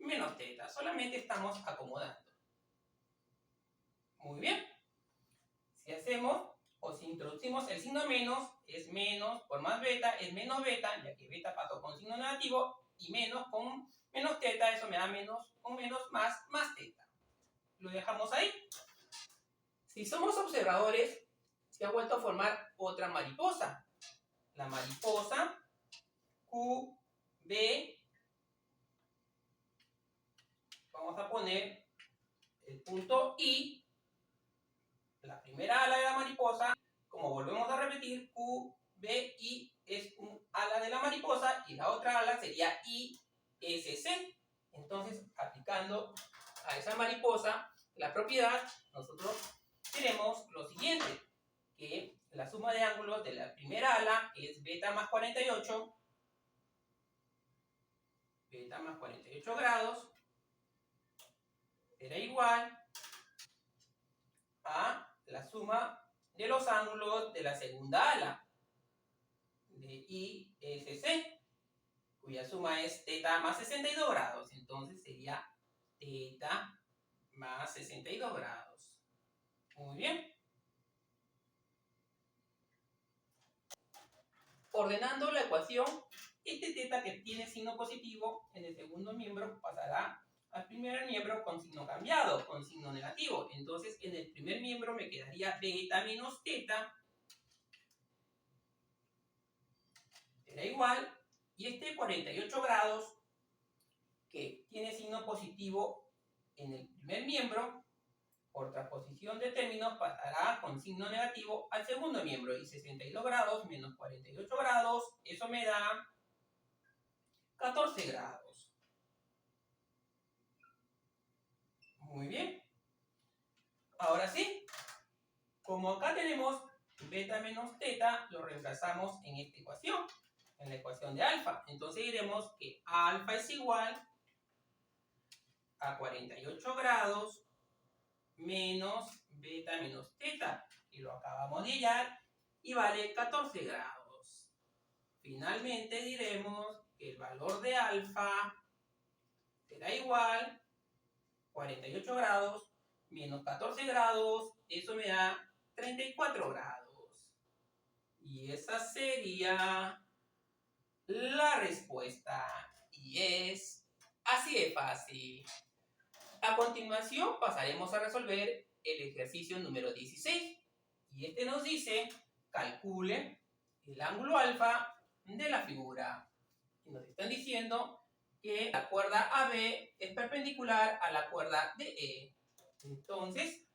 menos teta. Solamente estamos acomodando. Muy bien. Si hacemos o si introducimos el signo menos, es menos por más beta, es menos beta, ya que beta pasó con signo negativo, y menos con menos teta, eso me da menos con menos más teta. Lo dejamos ahí. Si somos observadores, se ha vuelto a formar otra mariposa. La mariposa QB. Vamos a poner el punto I primera ala de la mariposa, como volvemos a repetir, QBI es un ala de la mariposa y la otra ala sería ISC. Entonces, aplicando a esa mariposa la propiedad, nosotros tenemos lo siguiente, que la suma de ángulos de la primera ala es beta más 48, beta más 48 grados, será igual a la suma de los ángulos de la segunda ala de ISC, cuya suma es θ más 62 grados. Entonces sería θ más 62 grados. Muy bien. Ordenando la ecuación, este θ que tiene signo positivo en el segundo miembro pasará al primer miembro con signo cambiado, con signo negativo. Entonces, en el primer miembro me quedaría beta menos θ, será igual, y este 48 grados, que tiene signo positivo en el primer miembro, por transposición de términos pasará con signo negativo al segundo miembro, y 62 grados menos 48 grados, eso me da 14 grados. Muy bien. Ahora sí, como acá tenemos beta menos θ, lo reemplazamos en esta ecuación, en la ecuación de alfa. Entonces diremos que alfa es igual a 48 grados menos beta menos θ, y lo acabamos de hallar, y vale 14 grados. Finalmente diremos que el valor de alfa será igual 48 grados menos 14 grados, eso me da 34 grados. Y esa sería la respuesta. Y es así de fácil. A continuación pasaremos a resolver el ejercicio número 16. Y este nos dice, calcule el ángulo alfa de la figura. Y nos están diciendo que la cuerda AB es perpendicular a la cuerda DE. Entonces,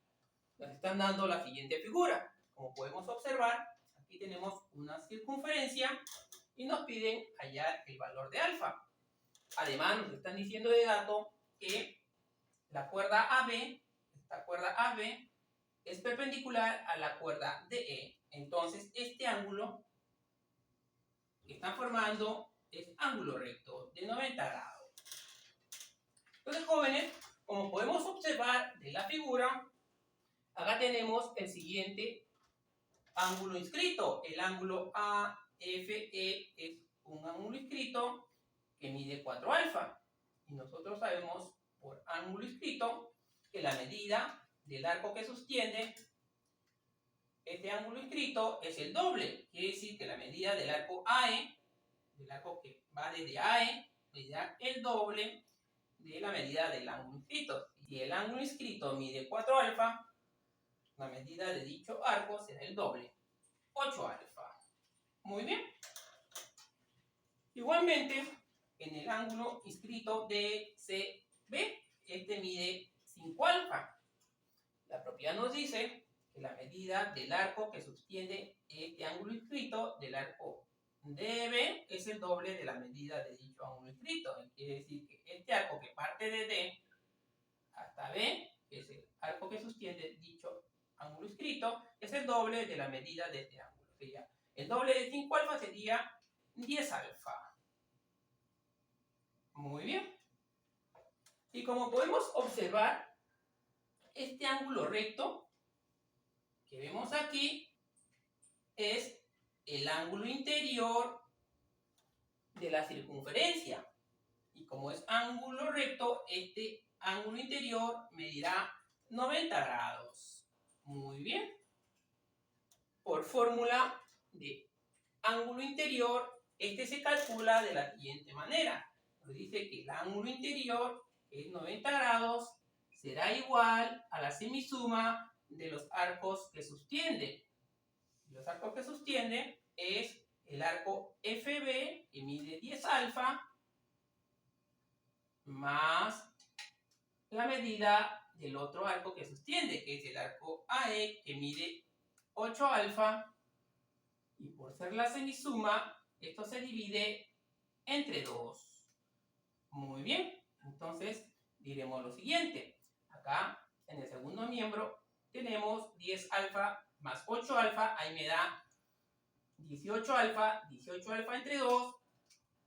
nos están dando la siguiente figura. Como podemos observar, aquí tenemos una circunferencia y nos piden hallar el valor de alfa. Además, nos están diciendo de dato que la cuerda AB, esta cuerda AB, es perpendicular a la cuerda DE. Entonces, este ángulo que están formando es ángulo recto de 90 grados. Entonces, jóvenes, como podemos observar de la figura, acá tenemos el siguiente ángulo inscrito. El ángulo AFE es un ángulo inscrito que mide 4 alfa. Y nosotros sabemos por ángulo inscrito que la medida del arco que sostiene este ángulo inscrito es el doble. Quiere decir que la medida del arco AE, del arco que va desde AE, medirá el doble de la medida del ángulo inscrito. Si el ángulo inscrito mide 4 alfa, la medida de dicho arco será el doble, 8 alfa. Muy bien. Igualmente, en el ángulo inscrito DCB, este mide 5 alfa. La propiedad nos dice que la medida del arco que sostiene este ángulo inscrito del arco DB es el doble de la medida de dicho ángulo inscrito. Quiere decir que este arco que parte de D hasta B, que es el arco que sostiene dicho ángulo inscrito, es el doble de la medida de este ángulo. Sería el doble de 5 alfa sería 10 alfa. Muy bien. Y como podemos observar, este ángulo recto que vemos aquí es el ángulo interior de la circunferencia. Y como es ángulo recto, este ángulo interior medirá 90 grados. Muy bien. Por fórmula de ángulo interior, este se calcula de la siguiente manera. Nos dice que el ángulo interior, que es 90 grados, será igual a la semisuma de los arcos que sostiene. Los arcos que sostiene es el arco FB, que mide 10 alfa, más la medida del otro arco que sostiene, que es el arco AE, que mide 8 alfa, y por ser la semisuma, esto se divide entre 2. Muy bien, entonces diremos lo siguiente. Acá, en el segundo miembro, tenemos 10 alfa más 8 alfa, ahí me da 18 alfa entre 2,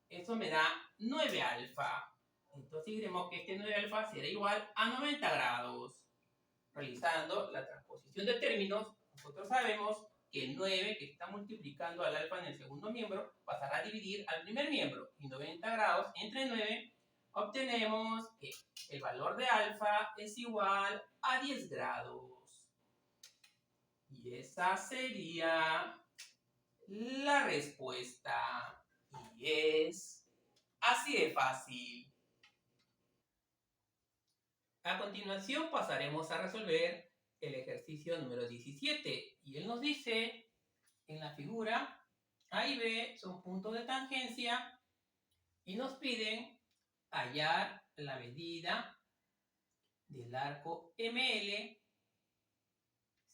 eso me da 9 alfa. Entonces diremos que este 9 alfa será igual a 90 grados. Realizando la transposición de términos, nosotros sabemos que el 9 que está multiplicando al alfa en el segundo miembro pasará a dividir al primer miembro, y 90 grados entre 9 obtenemos que el valor de alfa es igual a 10 grados. Y esa sería la respuesta. Y es así de fácil. A continuación pasaremos a resolver el ejercicio número 17. Y él nos dice, en la figura, A y B son puntos de tangencia y nos piden hallar la medida del arco ML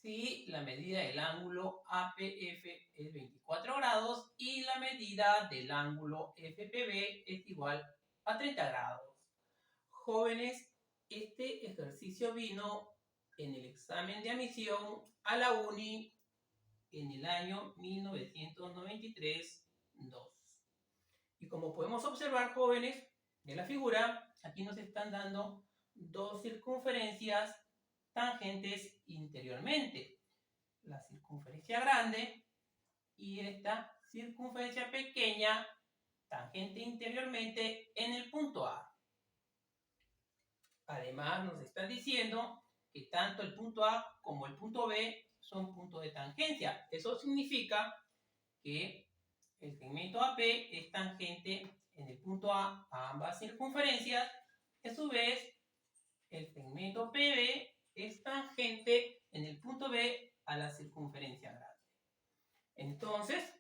si la medida del ángulo APF es 24 grados y la medida del ángulo FPB es igual a 30 grados. Jóvenes, este ejercicio vino en el examen de admisión a la UNI en el año 1993-2. Y como podemos observar, jóvenes, de la figura, aquí nos están dando dos circunferencias tangentes interiormente. La circunferencia grande y esta circunferencia pequeña tangente interiormente en el punto A. Además, nos están diciendo que tanto el punto A como el punto B son puntos de tangencia. Eso significa que el segmento AP es tangente en el punto A ambas circunferencias. A su vez, el segmento PB es tangente en el punto B a la circunferencia grande. Entonces,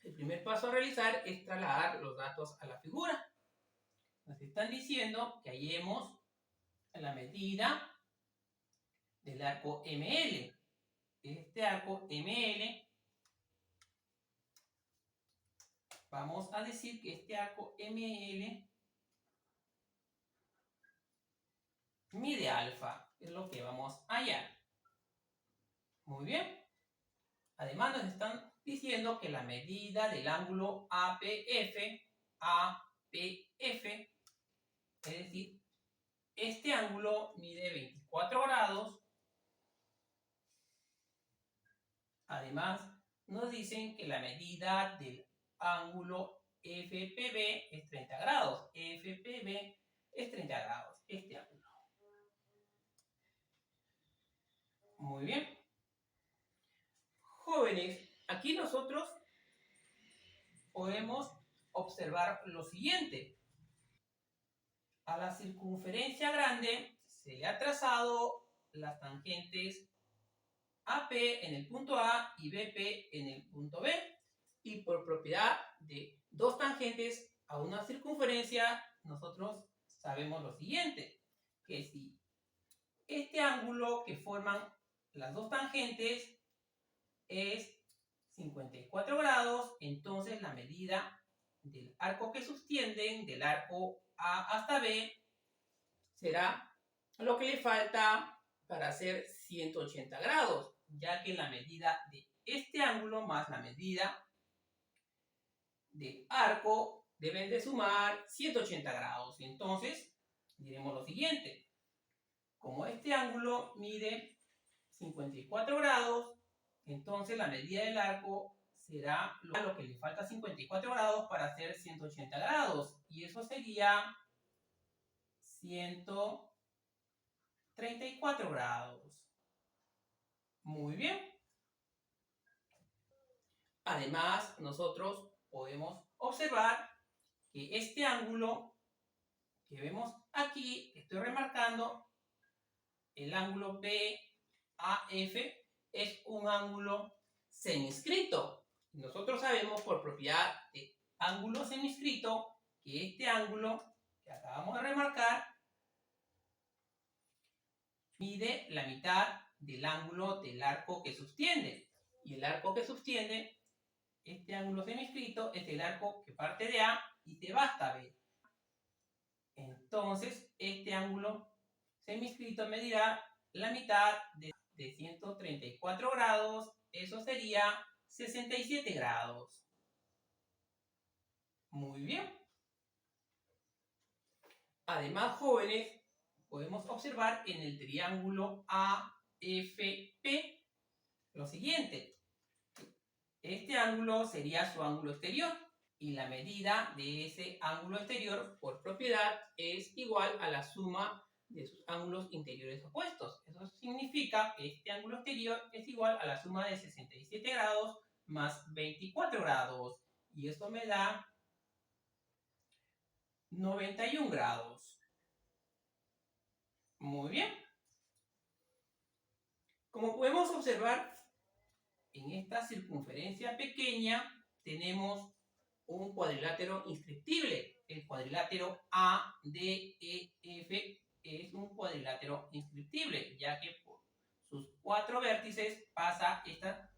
el primer paso a realizar es trasladar los datos a la figura. Nos están diciendo que hallemos la medida del arco ML. Este arco ML, vamos a decir que este arco ML mide alfa, es lo que vamos a hallar. Muy bien. Además nos están diciendo que la medida del ángulo APF, es decir, este ángulo mide 24 grados. Además, nos dicen que la medida del ángulo FPB es 30 grados. FPB es 30 grados, este ángulo. Muy bien. Jóvenes, aquí nosotros podemos observar lo siguiente. A la circunferencia grande se le ha trazado las tangentes AP en el punto A y BP en el punto B. Y por propiedad de dos tangentes a una circunferencia, nosotros sabemos lo siguiente, que si este ángulo que forman las dos tangentes es 54 grados, entonces la medida del arco que sostienen, del arco A hasta B, será lo que le falta para hacer 180 grados, ya que la medida de este ángulo más la medida del arco deben de sumar 180 grados. Entonces, diremos lo siguiente. Como este ángulo mide 54 grados, entonces la medida del arco será lo que le falta 54 grados para hacer 180 grados. Y eso sería 134 grados. Muy bien. Además, nosotros podemos observar que este ángulo que vemos aquí, estoy remarcando, el ángulo BAF es un ángulo seminscrito. Nosotros sabemos por propiedad de ángulo seminscrito que este ángulo que acabamos de remarcar mide la mitad del ángulo del arco que sostiene. Y el arco que sostiene este ángulo semiscrito es el arco que parte de A y se va hasta B. Entonces, este ángulo semiscrito medirá la mitad de 134 grados, eso sería 67 grados. Muy bien. Además, jóvenes, podemos observar en el triángulo AFP lo siguiente. Este ángulo sería su ángulo exterior y la medida de ese ángulo exterior por propiedad es igual a la suma de sus ángulos interiores opuestos. Eso significa que este ángulo exterior es igual a la suma de 67 grados más 24 grados. Y esto me da 91 grados. Muy bien. Como podemos observar, en esta circunferencia pequeña tenemos un cuadrilátero inscriptible. El cuadrilátero ADEF es un cuadrilátero inscriptible, ya que por sus 4 vértices pasa esta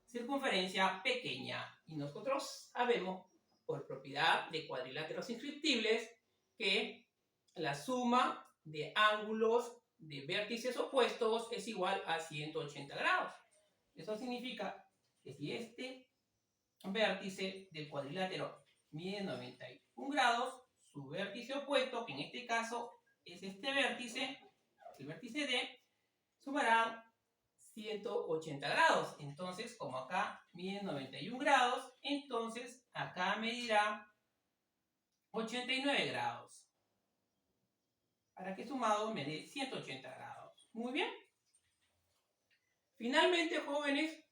circunferencia pequeña. Y nosotros sabemos, por propiedad de cuadriláteros inscriptibles, que la suma de ángulos de vértices opuestos es igual a 180 grados. Eso significa que si este vértice del cuadrilátero mide 91 grados, su vértice opuesto, que en este caso es este vértice, el vértice D, sumará 180 grados. Entonces, como acá mide 91 grados, entonces acá medirá 89 grados. Para que sumado me dé 180 grados. Muy bien. Finalmente, jóvenes,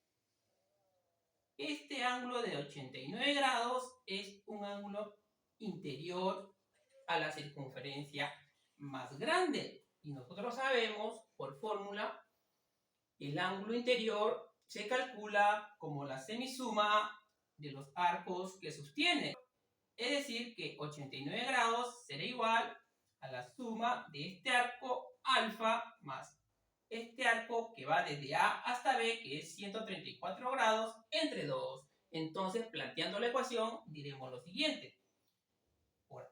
este ángulo de 89 grados es un ángulo interior a la circunferencia más grande. Y nosotros sabemos, por fórmula, el ángulo interior se calcula como la semisuma de los arcos que sostiene. Es decir, que 89 grados será igual a la suma de este arco alfa más este arco que va desde A hasta B, que es 134 grados, entre 2. Entonces, planteando la ecuación, diremos lo siguiente. Por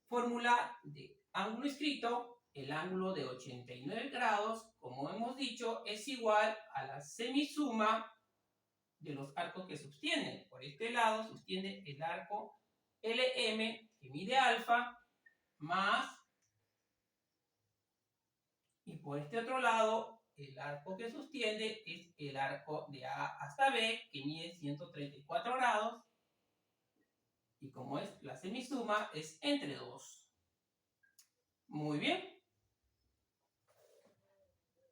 fórmula de ángulo inscrito, el ángulo de 89 grados, como hemos dicho, es igual a la semisuma de los arcos que sostienen. Por este lado, sostiene el arco LM, que mide alfa, más, y por este otro lado, el arco que sostiene es el arco de A hasta B, que mide 134 grados, y como es la semisuma, es entre 2. Muy bien.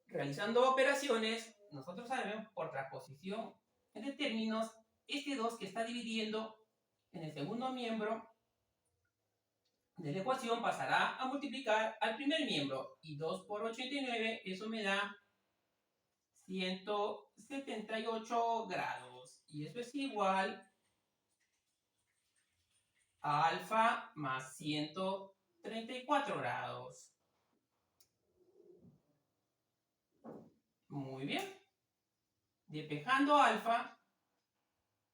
Realizando operaciones, nosotros sabemos por transposición de términos, este 2 que está dividiendo en el segundo miembro de la ecuación pasará a multiplicar al primer miembro, y 2 por 89, eso me da 178 grados, y eso es igual a alfa más 134 grados. Muy bien. Despejando alfa,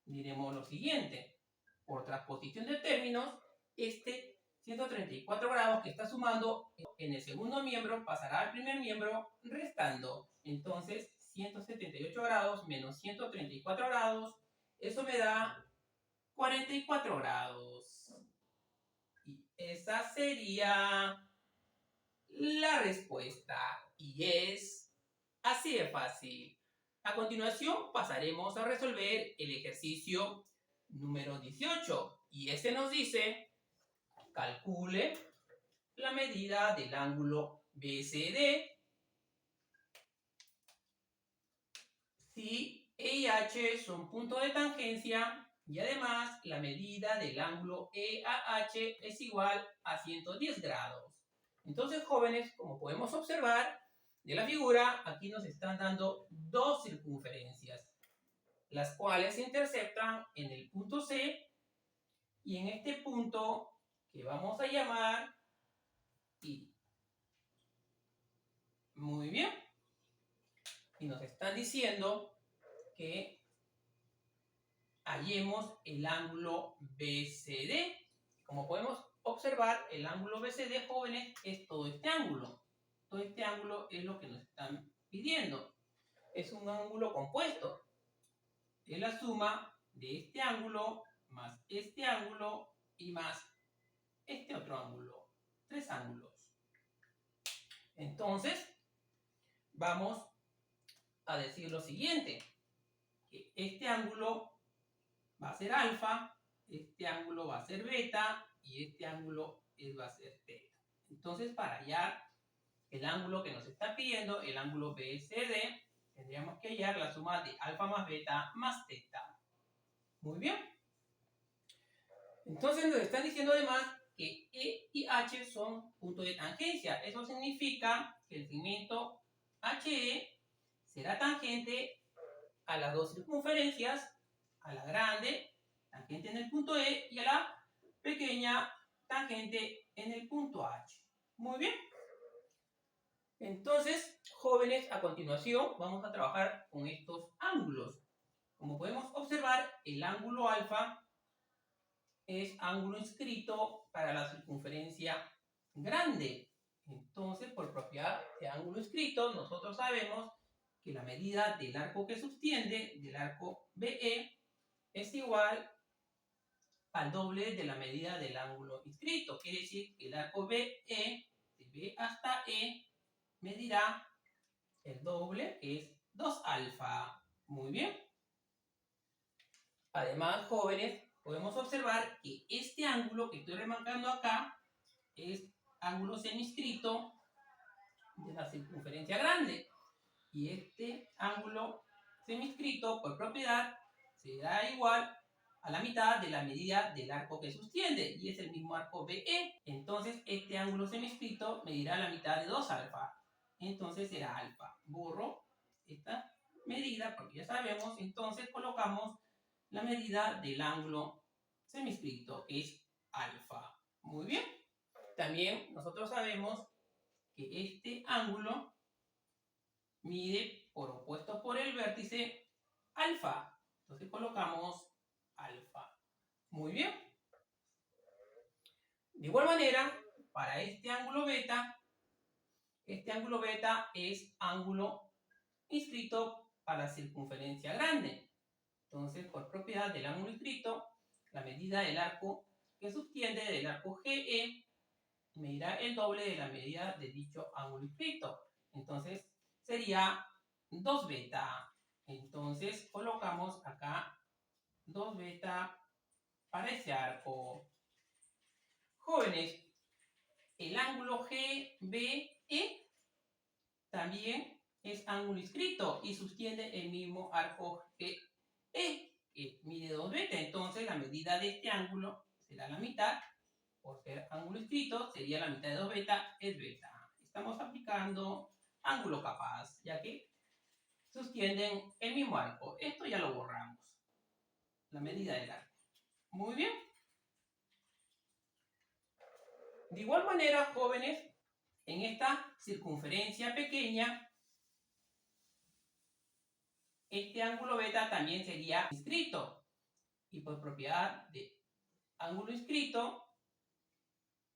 diremos lo siguiente. Por transposición de términos, este 134 grados que está sumando en el segundo miembro pasará al primer miembro restando. Entonces, 178 grados menos 134 grados, eso me da 44 grados. Y esa sería la respuesta. Y es así de fácil. A continuación pasaremos a resolver el ejercicio número 18. Y este nos dice, calcule la medida del ángulo BCD si E y H son puntos de tangencia, y además la medida del ángulo EAH es igual a 110 grados. Entonces, jóvenes, como podemos observar de la figura, aquí nos están dando dos circunferencias, las cuales se interceptan en el punto C y en este punto que vamos a llamar I. Muy bien. Y nos están diciendo que hallemos el ángulo BCD. Como podemos observar, el ángulo BCD, jóvenes, es todo este ángulo. Todo este ángulo es lo que nos están pidiendo. Es un ángulo compuesto. Es la suma de este ángulo más este ángulo y más este otro ángulo. 3 ángulos. Entonces, vamos a decir lo siguiente. Que este ángulo va a ser alfa, este ángulo va a ser beta y este ángulo va a ser teta. Entonces, para hallar el ángulo que nos está pidiendo, el ángulo BCD, tendríamos que hallar la suma de alfa más beta más teta. Muy bien. Entonces nos están diciendo además que E y H son puntos de tangencia. Eso significa que el segmento HE será tangente a las dos circunferencias, a la grande, tangente en el punto E, y a la pequeña, tangente en el punto H. Muy bien. Entonces, jóvenes, a continuación vamos a trabajar con estos ángulos. Como podemos observar, el ángulo alfa es ángulo inscrito para la circunferencia grande. Entonces, por propiedad de ángulo inscrito, nosotros sabemos que la medida del arco que sostiene, del arco BE, es igual al doble de la medida del ángulo inscrito. Quiere decir que el arco BE, de B hasta E, medirá el doble, que es 2 alfa. Muy bien. Además, jóvenes, podemos observar que este ángulo que estoy remarcando acá es ángulo seminscrito de la circunferencia grande. Y este ángulo seminscrito, por propiedad, será igual a la mitad de la medida del arco que sostiene, y es el mismo arco BE. Entonces, este ángulo seminscrito medirá la mitad de 2 alfa. Entonces será alfa. Borro esta medida porque ya sabemos. Entonces colocamos la medida del ángulo seminscrito, que es alfa. Muy bien. También nosotros sabemos que este ángulo mide por opuesto por el vértice alfa. Entonces colocamos alfa. Muy bien. De igual manera, para este ángulo beta es ángulo inscrito para la circunferencia grande. Entonces, por propiedad del ángulo inscrito, la medida del arco que subtiende del arco GE medirá el doble de la medida de dicho ángulo inscrito. Entonces, sería 2 beta. Entonces, colocamos acá 2 beta para ese arco. Jóvenes, el ángulo GBE también es ángulo inscrito y sostiene el mismo arco GE, que mide 2 beta. Entonces, la medida de este ángulo será la mitad. Por ser ángulo inscrito, sería la mitad de 2 beta, es beta. Estamos aplicando ángulo capaz, ya que sostienen el mismo arco. Esto ya lo borramos. La medida del arco. Muy bien. De igual manera, jóvenes, en esta circunferencia pequeña, este ángulo beta también sería inscrito. Y por propiedad de ángulo inscrito,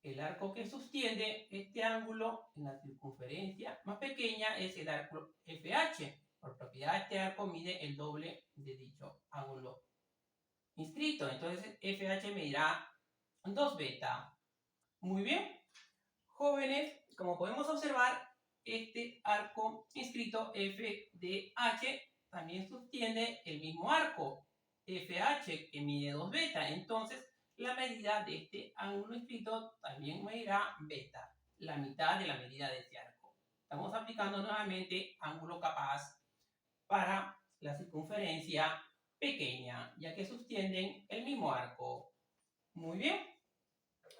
el arco que sostiene este ángulo en la circunferencia más pequeña es el arco FH. Por propiedad, este arco mide el doble de dicho ángulo inscrito. Entonces, FH medirá 2 beta. Muy bien. Jóvenes, como podemos observar, este arco inscrito FDH también sostiene el mismo arco FH, que mide 2 beta. Entonces, la medida de este ángulo inscrito también medirá beta, la mitad de la medida de este arco. Estamos aplicando nuevamente ángulo capaz para la circunferencia pequeña, ya que sostienen el mismo arco. Muy bien.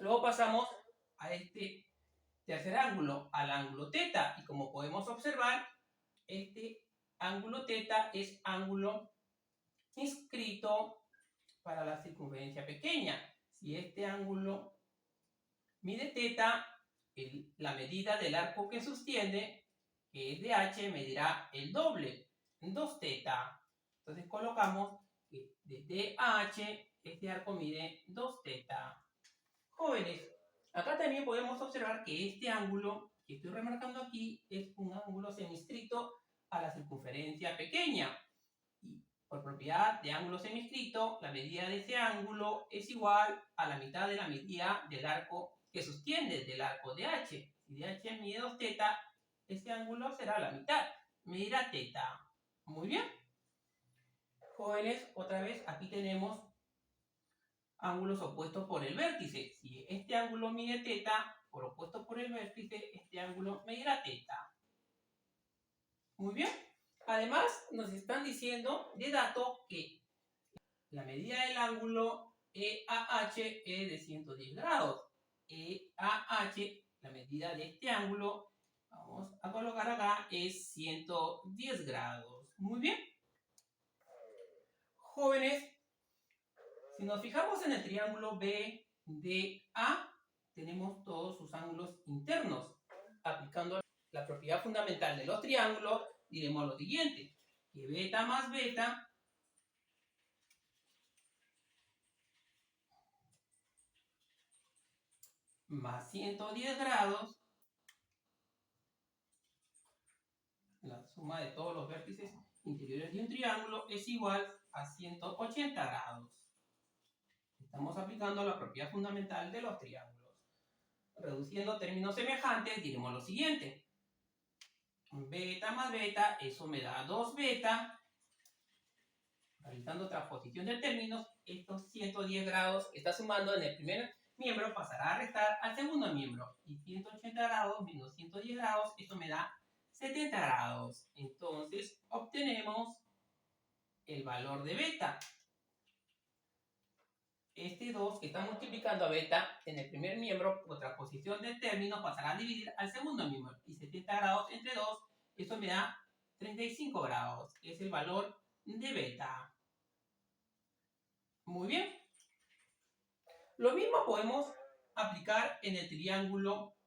Luego pasamos a este tercer ángulo, al ángulo teta. Y como podemos observar, este ángulo teta es ángulo inscrito para la circunferencia pequeña. Si este ángulo mide teta, la medida del arco que sostiene que es de h, medirá el doble, 2 teta. Entonces colocamos que desde h este arco mide 2 teta. Jóvenes, acá también podemos observar que este ángulo que estoy remarcando aquí es un ángulo semistricto a la circunferencia pequeña. Y por propiedad de ángulo semistricto, la medida de ese ángulo es igual a la mitad de la medida del arco que sostiene del arco de h. Si de h mide 2 teta, este ángulo será la mitad, medirá teta. Muy bien. Jóvenes, otra vez aquí tenemos ángulos opuestos por el vértice. Si este ángulo mide teta, por opuesto por el vértice, este ángulo medirá teta. Muy bien. Además, nos están diciendo de dato que la medida del ángulo EAH es de 110 grados. EAH, la medida de este ángulo, vamos a colocar acá, es 110 grados. Muy bien. Jóvenes, si nos fijamos en el triángulo BDA, tenemos todos sus ángulos internos. Aplicando la propiedad fundamental de los triángulos, diremos lo siguiente, que beta más beta más 110 grados, la suma de todos los vértices interiores de un triángulo es igual a 180 grados. Estamos aplicando la propiedad fundamental de los triángulos. Reduciendo términos semejantes, diremos lo siguiente. Beta más beta, eso me da 2 beta. Realizando transposición de términos, estos 110 grados que está sumando en el primer miembro pasará a restar al segundo miembro. Y 180 grados menos 110 grados, esto me da 70 grados. Entonces, obtenemos el valor de beta. Este 2 que está multiplicando a beta en el primer miembro por transposición de términos pasará a dividir al segundo miembro. Y 70 grados entre 2, esto me da 35 grados, que es el valor de beta. Muy bien. Lo mismo podemos aplicar en el triángulo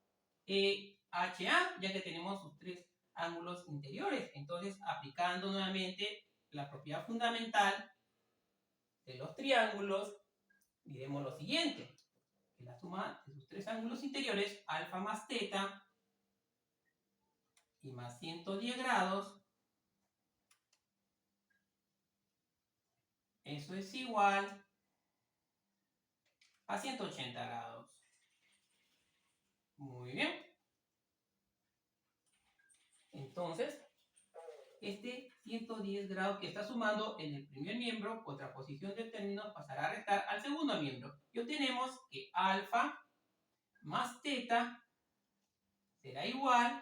EHA, ya que tenemos sus 3 ángulos interiores. Entonces, aplicando nuevamente la propiedad fundamental de los triángulos, diremos lo siguiente, que la suma de sus 3 ángulos interiores, alfa más teta, y más 110 grados, eso es igual a 180 grados. Muy bien. Entonces, este 110 grados que está sumando en el primer miembro, por transposición de términos, pasará a restar al segundo miembro. Y obtenemos que alfa más teta será igual,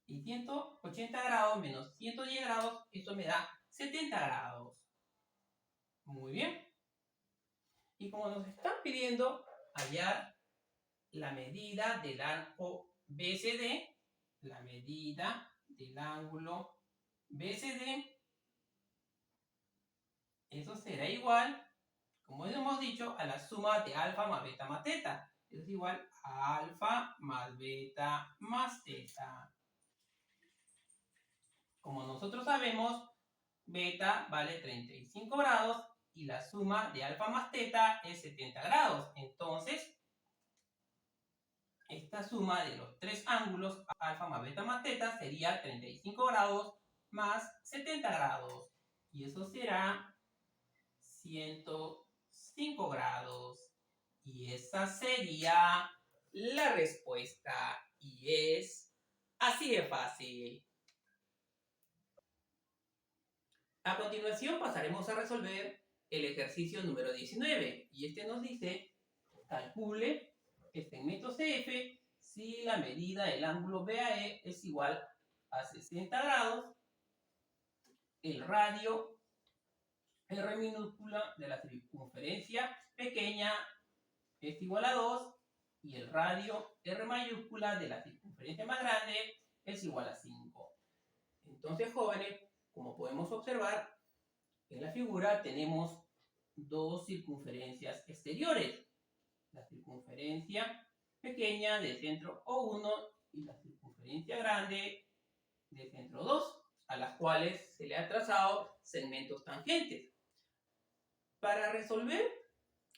y 180 grados menos 110 grados, esto me da 70 grados. Muy bien. Y como nos están pidiendo hallar la medida del arco BCD, la medida del ángulo BCD, eso será igual, como hemos dicho, a la suma de alfa más beta más teta. Eso es igual a alfa más beta más teta. Como nosotros sabemos, beta vale 35 grados y la suma de alfa más teta es 70 grados. Entonces, esta suma de los 3 ángulos, alfa más beta más teta, sería 35 grados más 70 grados. Y eso será 105 grados. Y esa sería la respuesta. Y es así de fácil. A continuación pasaremos a resolver el ejercicio número 19. Y este nos dice, calcule el segmento CF si la medida del ángulo BAE es igual a 60 grados, el radio R minúscula de la circunferencia pequeña es igual a 2 y el radio R mayúscula de la circunferencia más grande es igual a 5. Entonces, jóvenes, como podemos observar, en la figura tenemos 2 circunferencias exteriores. La circunferencia pequeña del centro O1 y la circunferencia circunferencia grande de centro 2, a las cuales se le ha trazado segmentos tangentes. Para resolver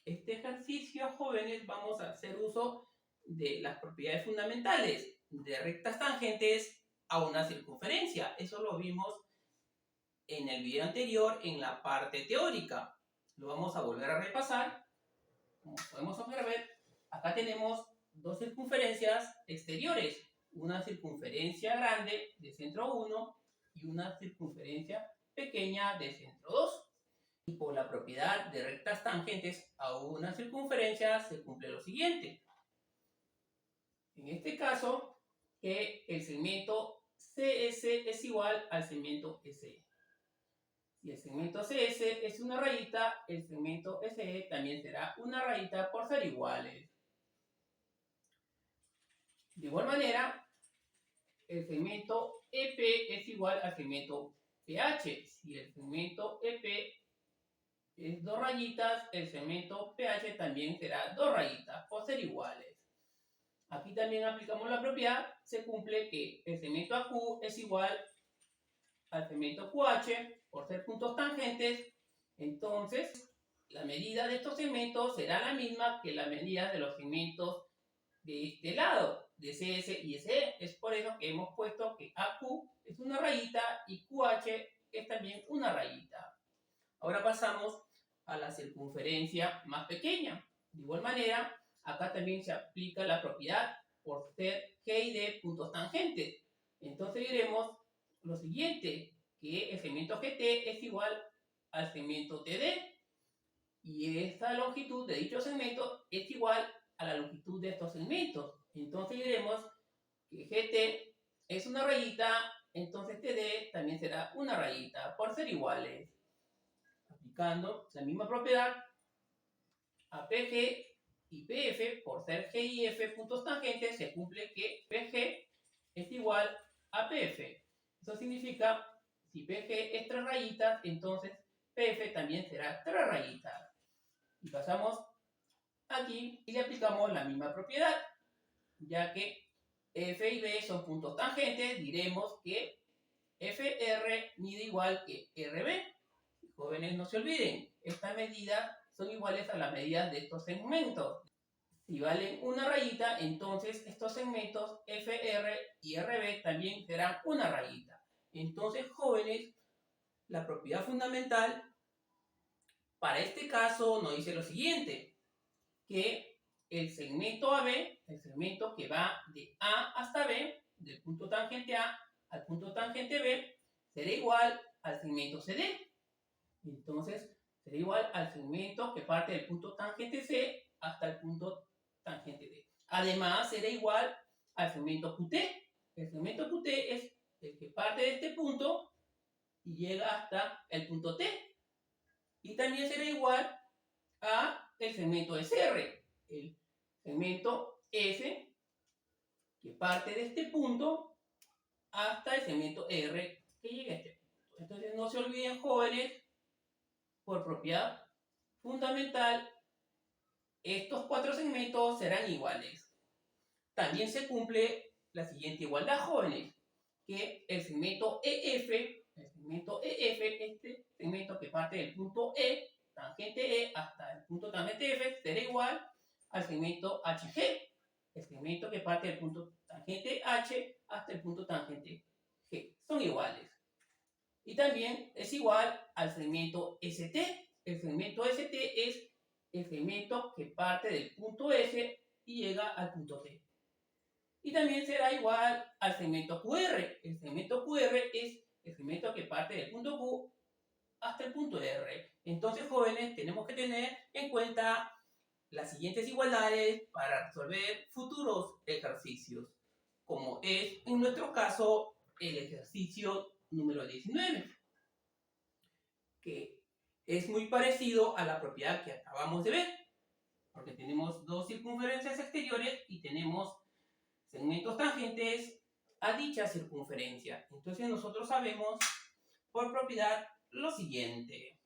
este ejercicio, jóvenes, vamos a hacer uso de las propiedades fundamentales de rectas tangentes a una circunferencia. Eso lo vimos en el video anterior en la parte teórica. Lo vamos a volver a repasar. Como podemos observar, acá tenemos dos circunferencias exteriores. Una circunferencia grande de centro 1 y una circunferencia pequeña de centro 2. Y por la propiedad de rectas tangentes a una circunferencia se cumple lo siguiente. En este caso, que el segmento CS es igual al segmento SE. Si el segmento CS es una rayita, el segmento SE también será una rayita por ser iguales. De igual manera, el segmento EP es igual al segmento PH. Si el segmento EP es dos rayitas, el segmento PH también será dos rayitas por ser iguales. Aquí también aplicamos la propiedad, se cumple que el segmento AQ es igual al segmento QH por ser puntos tangentes. Entonces, la medida de estos segmentos será la misma que la medida de los segmentos de este lado, de CS y SE. Es por eso que hemos puesto que AQ es una rayita y QH es también una rayita. Ahora pasamos a la circunferencia más pequeña. De igual manera, acá también se aplica la propiedad por ser G y D puntos tangentes. Entonces diremos lo siguiente, que el segmento GT es igual al segmento TD y esta longitud de dicho segmento es igual a la longitud de estos segmentos. Entonces diremos que GT es una rayita, entonces TD también será una rayita por ser iguales. Aplicando la misma propiedad a PG y PF, por ser G y F puntos tangentes, se cumple que PG es igual a PF. Eso significa, si PG es 3 rayitas, entonces PF también será 3 rayitas. Y pasamos aquí y le aplicamos la misma propiedad, ya que F y B son puntos tangentes, diremos que FR mide igual que RB. Jóvenes, no se olviden, estas medidas son iguales a las medidas de estos segmentos. Si valen una rayita, entonces estos segmentos FR y RB también serán una rayita. Entonces, jóvenes, la propiedad fundamental para este caso nos dice lo siguiente, que el segmento AB, el segmento que va de A hasta B, del punto tangente A al punto tangente B, será igual al segmento CD. Entonces, será igual al segmento que parte del punto tangente C hasta el punto tangente D. Además, será igual al segmento QT. El segmento QT es el que parte de este punto y llega hasta el punto T. Y también será igual a el segmento SR. El segmento S que parte de este punto hasta el segmento R que llega a este punto. Entonces, no se olviden, jóvenes, por propiedad fundamental, estos 4 segmentos serán iguales. También se cumple la siguiente igualdad, jóvenes, que el segmento EF, este segmento que parte del punto E, tangente E, hasta el punto tangente F, será igual al segmento HG, el segmento que parte del punto tangente H hasta el punto tangente G. Son iguales. Y también es igual al segmento ST. El segmento ST es el segmento que parte del punto S y llega al punto T. Y también será igual al segmento QR. El segmento QR es el segmento que parte del punto Q hasta el punto R. Entonces, jóvenes, tenemos que tener en cuenta las siguientes igualdades para resolver futuros ejercicios, como es en nuestro caso el ejercicio número 19, que es muy parecido a la propiedad que acabamos de ver, porque tenemos dos circunferencias exteriores y tenemos segmentos tangentes a dicha circunferencia. Entonces nosotros sabemos por propiedad lo siguiente.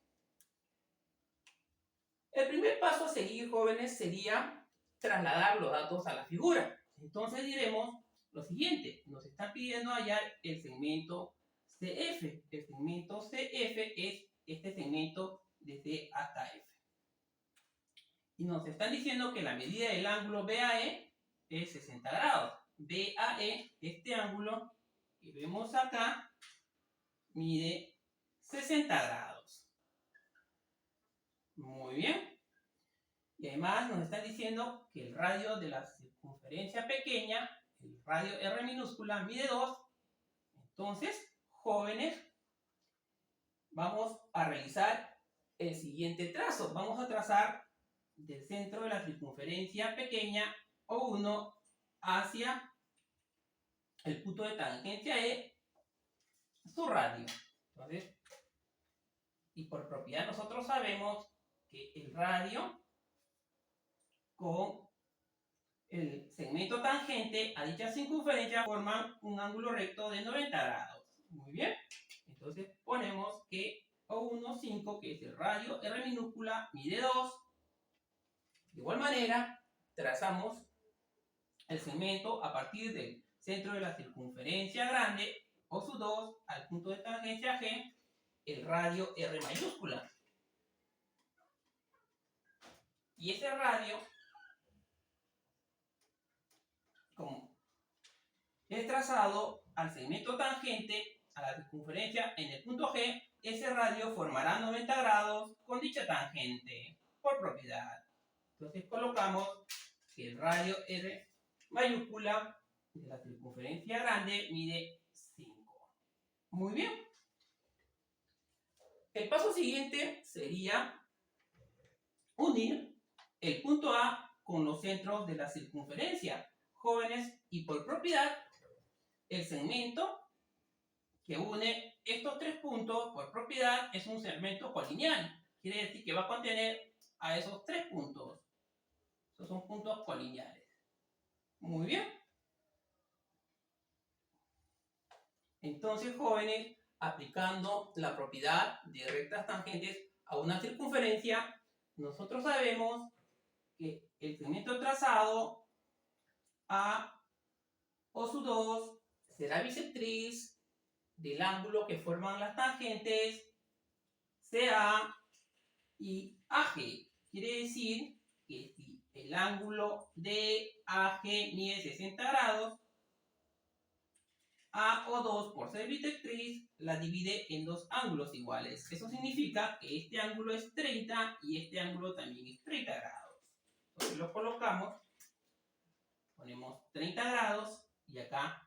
El primer paso a seguir, jóvenes, sería trasladar los datos a la figura. Entonces diremos lo siguiente, nos está pidiendo hallar el segmento CF. El segmento CF es este segmento de C hasta F. Y nos están diciendo que la medida del ángulo BAE es 60 grados. BAE, este ángulo que vemos acá, mide 60 grados. Muy bien. Y además nos están diciendo que el radio de la circunferencia pequeña, el radio R minúscula, mide 2. Entonces, jóvenes, vamos a realizar el siguiente trazo. Vamos a trazar del centro de la circunferencia pequeña O1 hacia el punto de tangencia E, su radio. Entonces, y por propiedad nosotros sabemos que el radio con el segmento tangente a dicha circunferencia forman un ángulo recto de 90 grados. Muy bien. Entonces ponemos que O1, 5, que es el radio R minúscula, mide 2. De igual manera, trazamos el segmento a partir del centro de la circunferencia grande, O2, al punto de tangencia G, el radio R mayúscula. Y ese radio, como es trazado al segmento tangente a la circunferencia en el punto G, ese radio formará 90 grados con dicha tangente, por propiedad. Entonces colocamos que el radio R mayúscula de la circunferencia grande mide 5. Muy bien. El paso siguiente sería unir el punto A con los centros de la circunferencia, jóvenes, y por propiedad, el segmento que une estos tres puntos por propiedad es un segmento colineal. Quiere decir que va a contener a esos tres puntos. Esos son puntos colineales. Muy bien. Entonces, jóvenes, aplicando la propiedad de rectas tangentes a una circunferencia, nosotros sabemos que el segmento trazado a O2 será bisectriz del ángulo que forman las tangentes CA y AG. Quiere decir que si el ángulo de AG mide 60 grados, AO2, por ser bisectriz, la divide en dos ángulos iguales. Eso significa que este ángulo es 30 y este ángulo también es 30 grados. Entonces lo colocamos, ponemos 30 grados y acá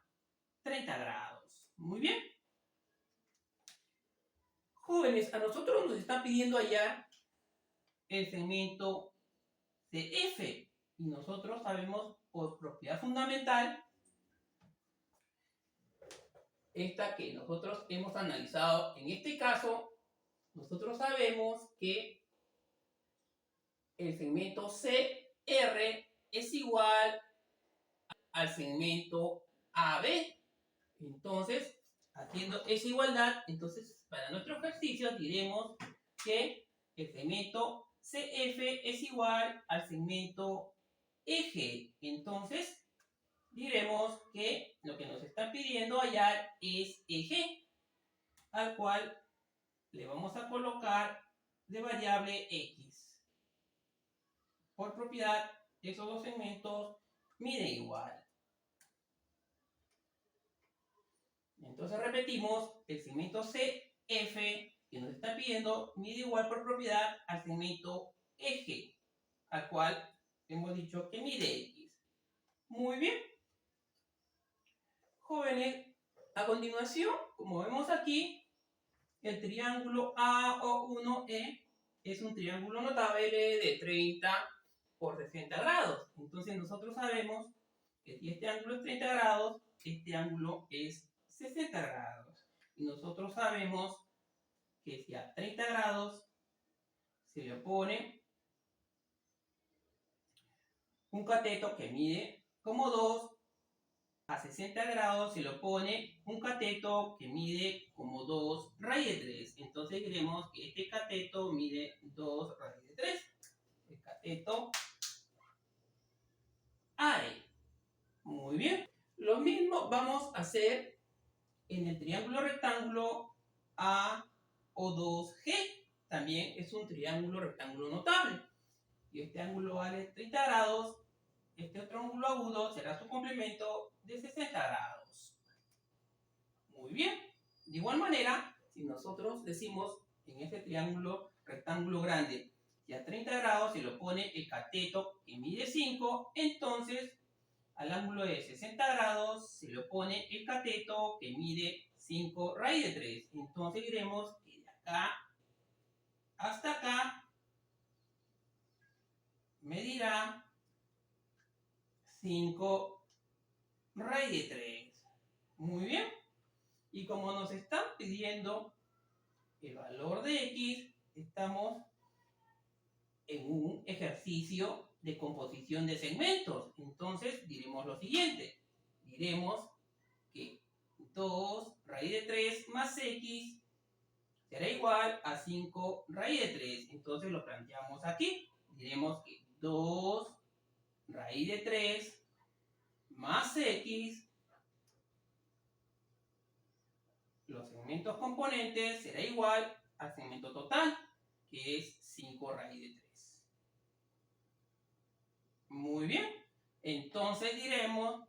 30 grados. Muy bien. Jóvenes, a nosotros nos están pidiendo hallar el segmento CF y nosotros sabemos por propiedad fundamental esta que nosotros hemos analizado. En este caso, nosotros sabemos que el segmento CR es igual al segmento AB. Entonces, haciendo esa igualdad, entonces para nuestro ejercicio diremos que el segmento CF es igual al segmento eje. Entonces, diremos que lo que nos está pidiendo hallar es eje, al cual le vamos a colocar de variable x. Por propiedad, esos dos segmentos miden igual. Entonces repetimos, el segmento CF que nos está pidiendo mide igual por propiedad al segmento eje, al cual hemos dicho que mide x. Muy bien. Jóvenes, a continuación, como vemos aquí, el triángulo AO1E es un triángulo notable de 30 por 60 grados. Entonces nosotros sabemos que si este ángulo es 30 grados, este ángulo es 60 grados. Y nosotros sabemos que si a 30 grados se le opone un cateto que mide como 2, a 60 grados se le opone un cateto que mide como 2 raíz de 3. Entonces diremos que este cateto mide 2 raíz de 3. El cateto AE. Muy bien. Lo mismo vamos a hacer en el triángulo rectángulo AO2G. También es un triángulo rectángulo notable. Y este ángulo vale 30 grados. Este otro ángulo agudo será su complemento de 60 grados. Muy bien. De igual manera, si nosotros decimos en este triángulo rectángulo grande y a 30 grados se lo pone el cateto que mide 5, entonces al ángulo de 60 grados se le pone el cateto que mide 5 raíz de 3. Entonces diremos que de acá hasta acá medirá 5 raíz de 3. Muy bien. Y como nos están pidiendo el valor de x, estamos en un ejercicio de composición de segmentos. Entonces diremos lo siguiente. Diremos que 2 raíz de 3 más x será igual a 5 raíz de 3. Entonces lo planteamos aquí. Diremos que 2 raíz de 3 más x, los segmentos componentes, será igual al segmento total, que es 5 raíz de 3. Muy bien. Entonces diremos,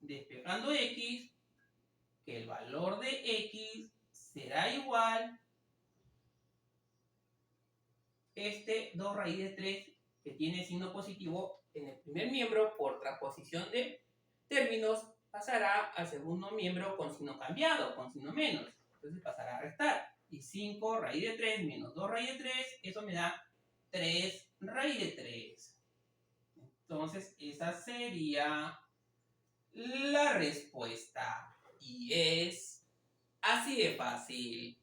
despejando x, que el valor de x será igual este 2 raíz de 3 que tiene signo positivo en el primer miembro por transposición de términos pasará al segundo miembro con signo cambiado, con signo menos. Entonces pasará a restar. Y 5 raíz de 3 menos 2 raíz de 3, eso me da 3 raíz de 3. Entonces esa sería la respuesta. Y es así de fácil.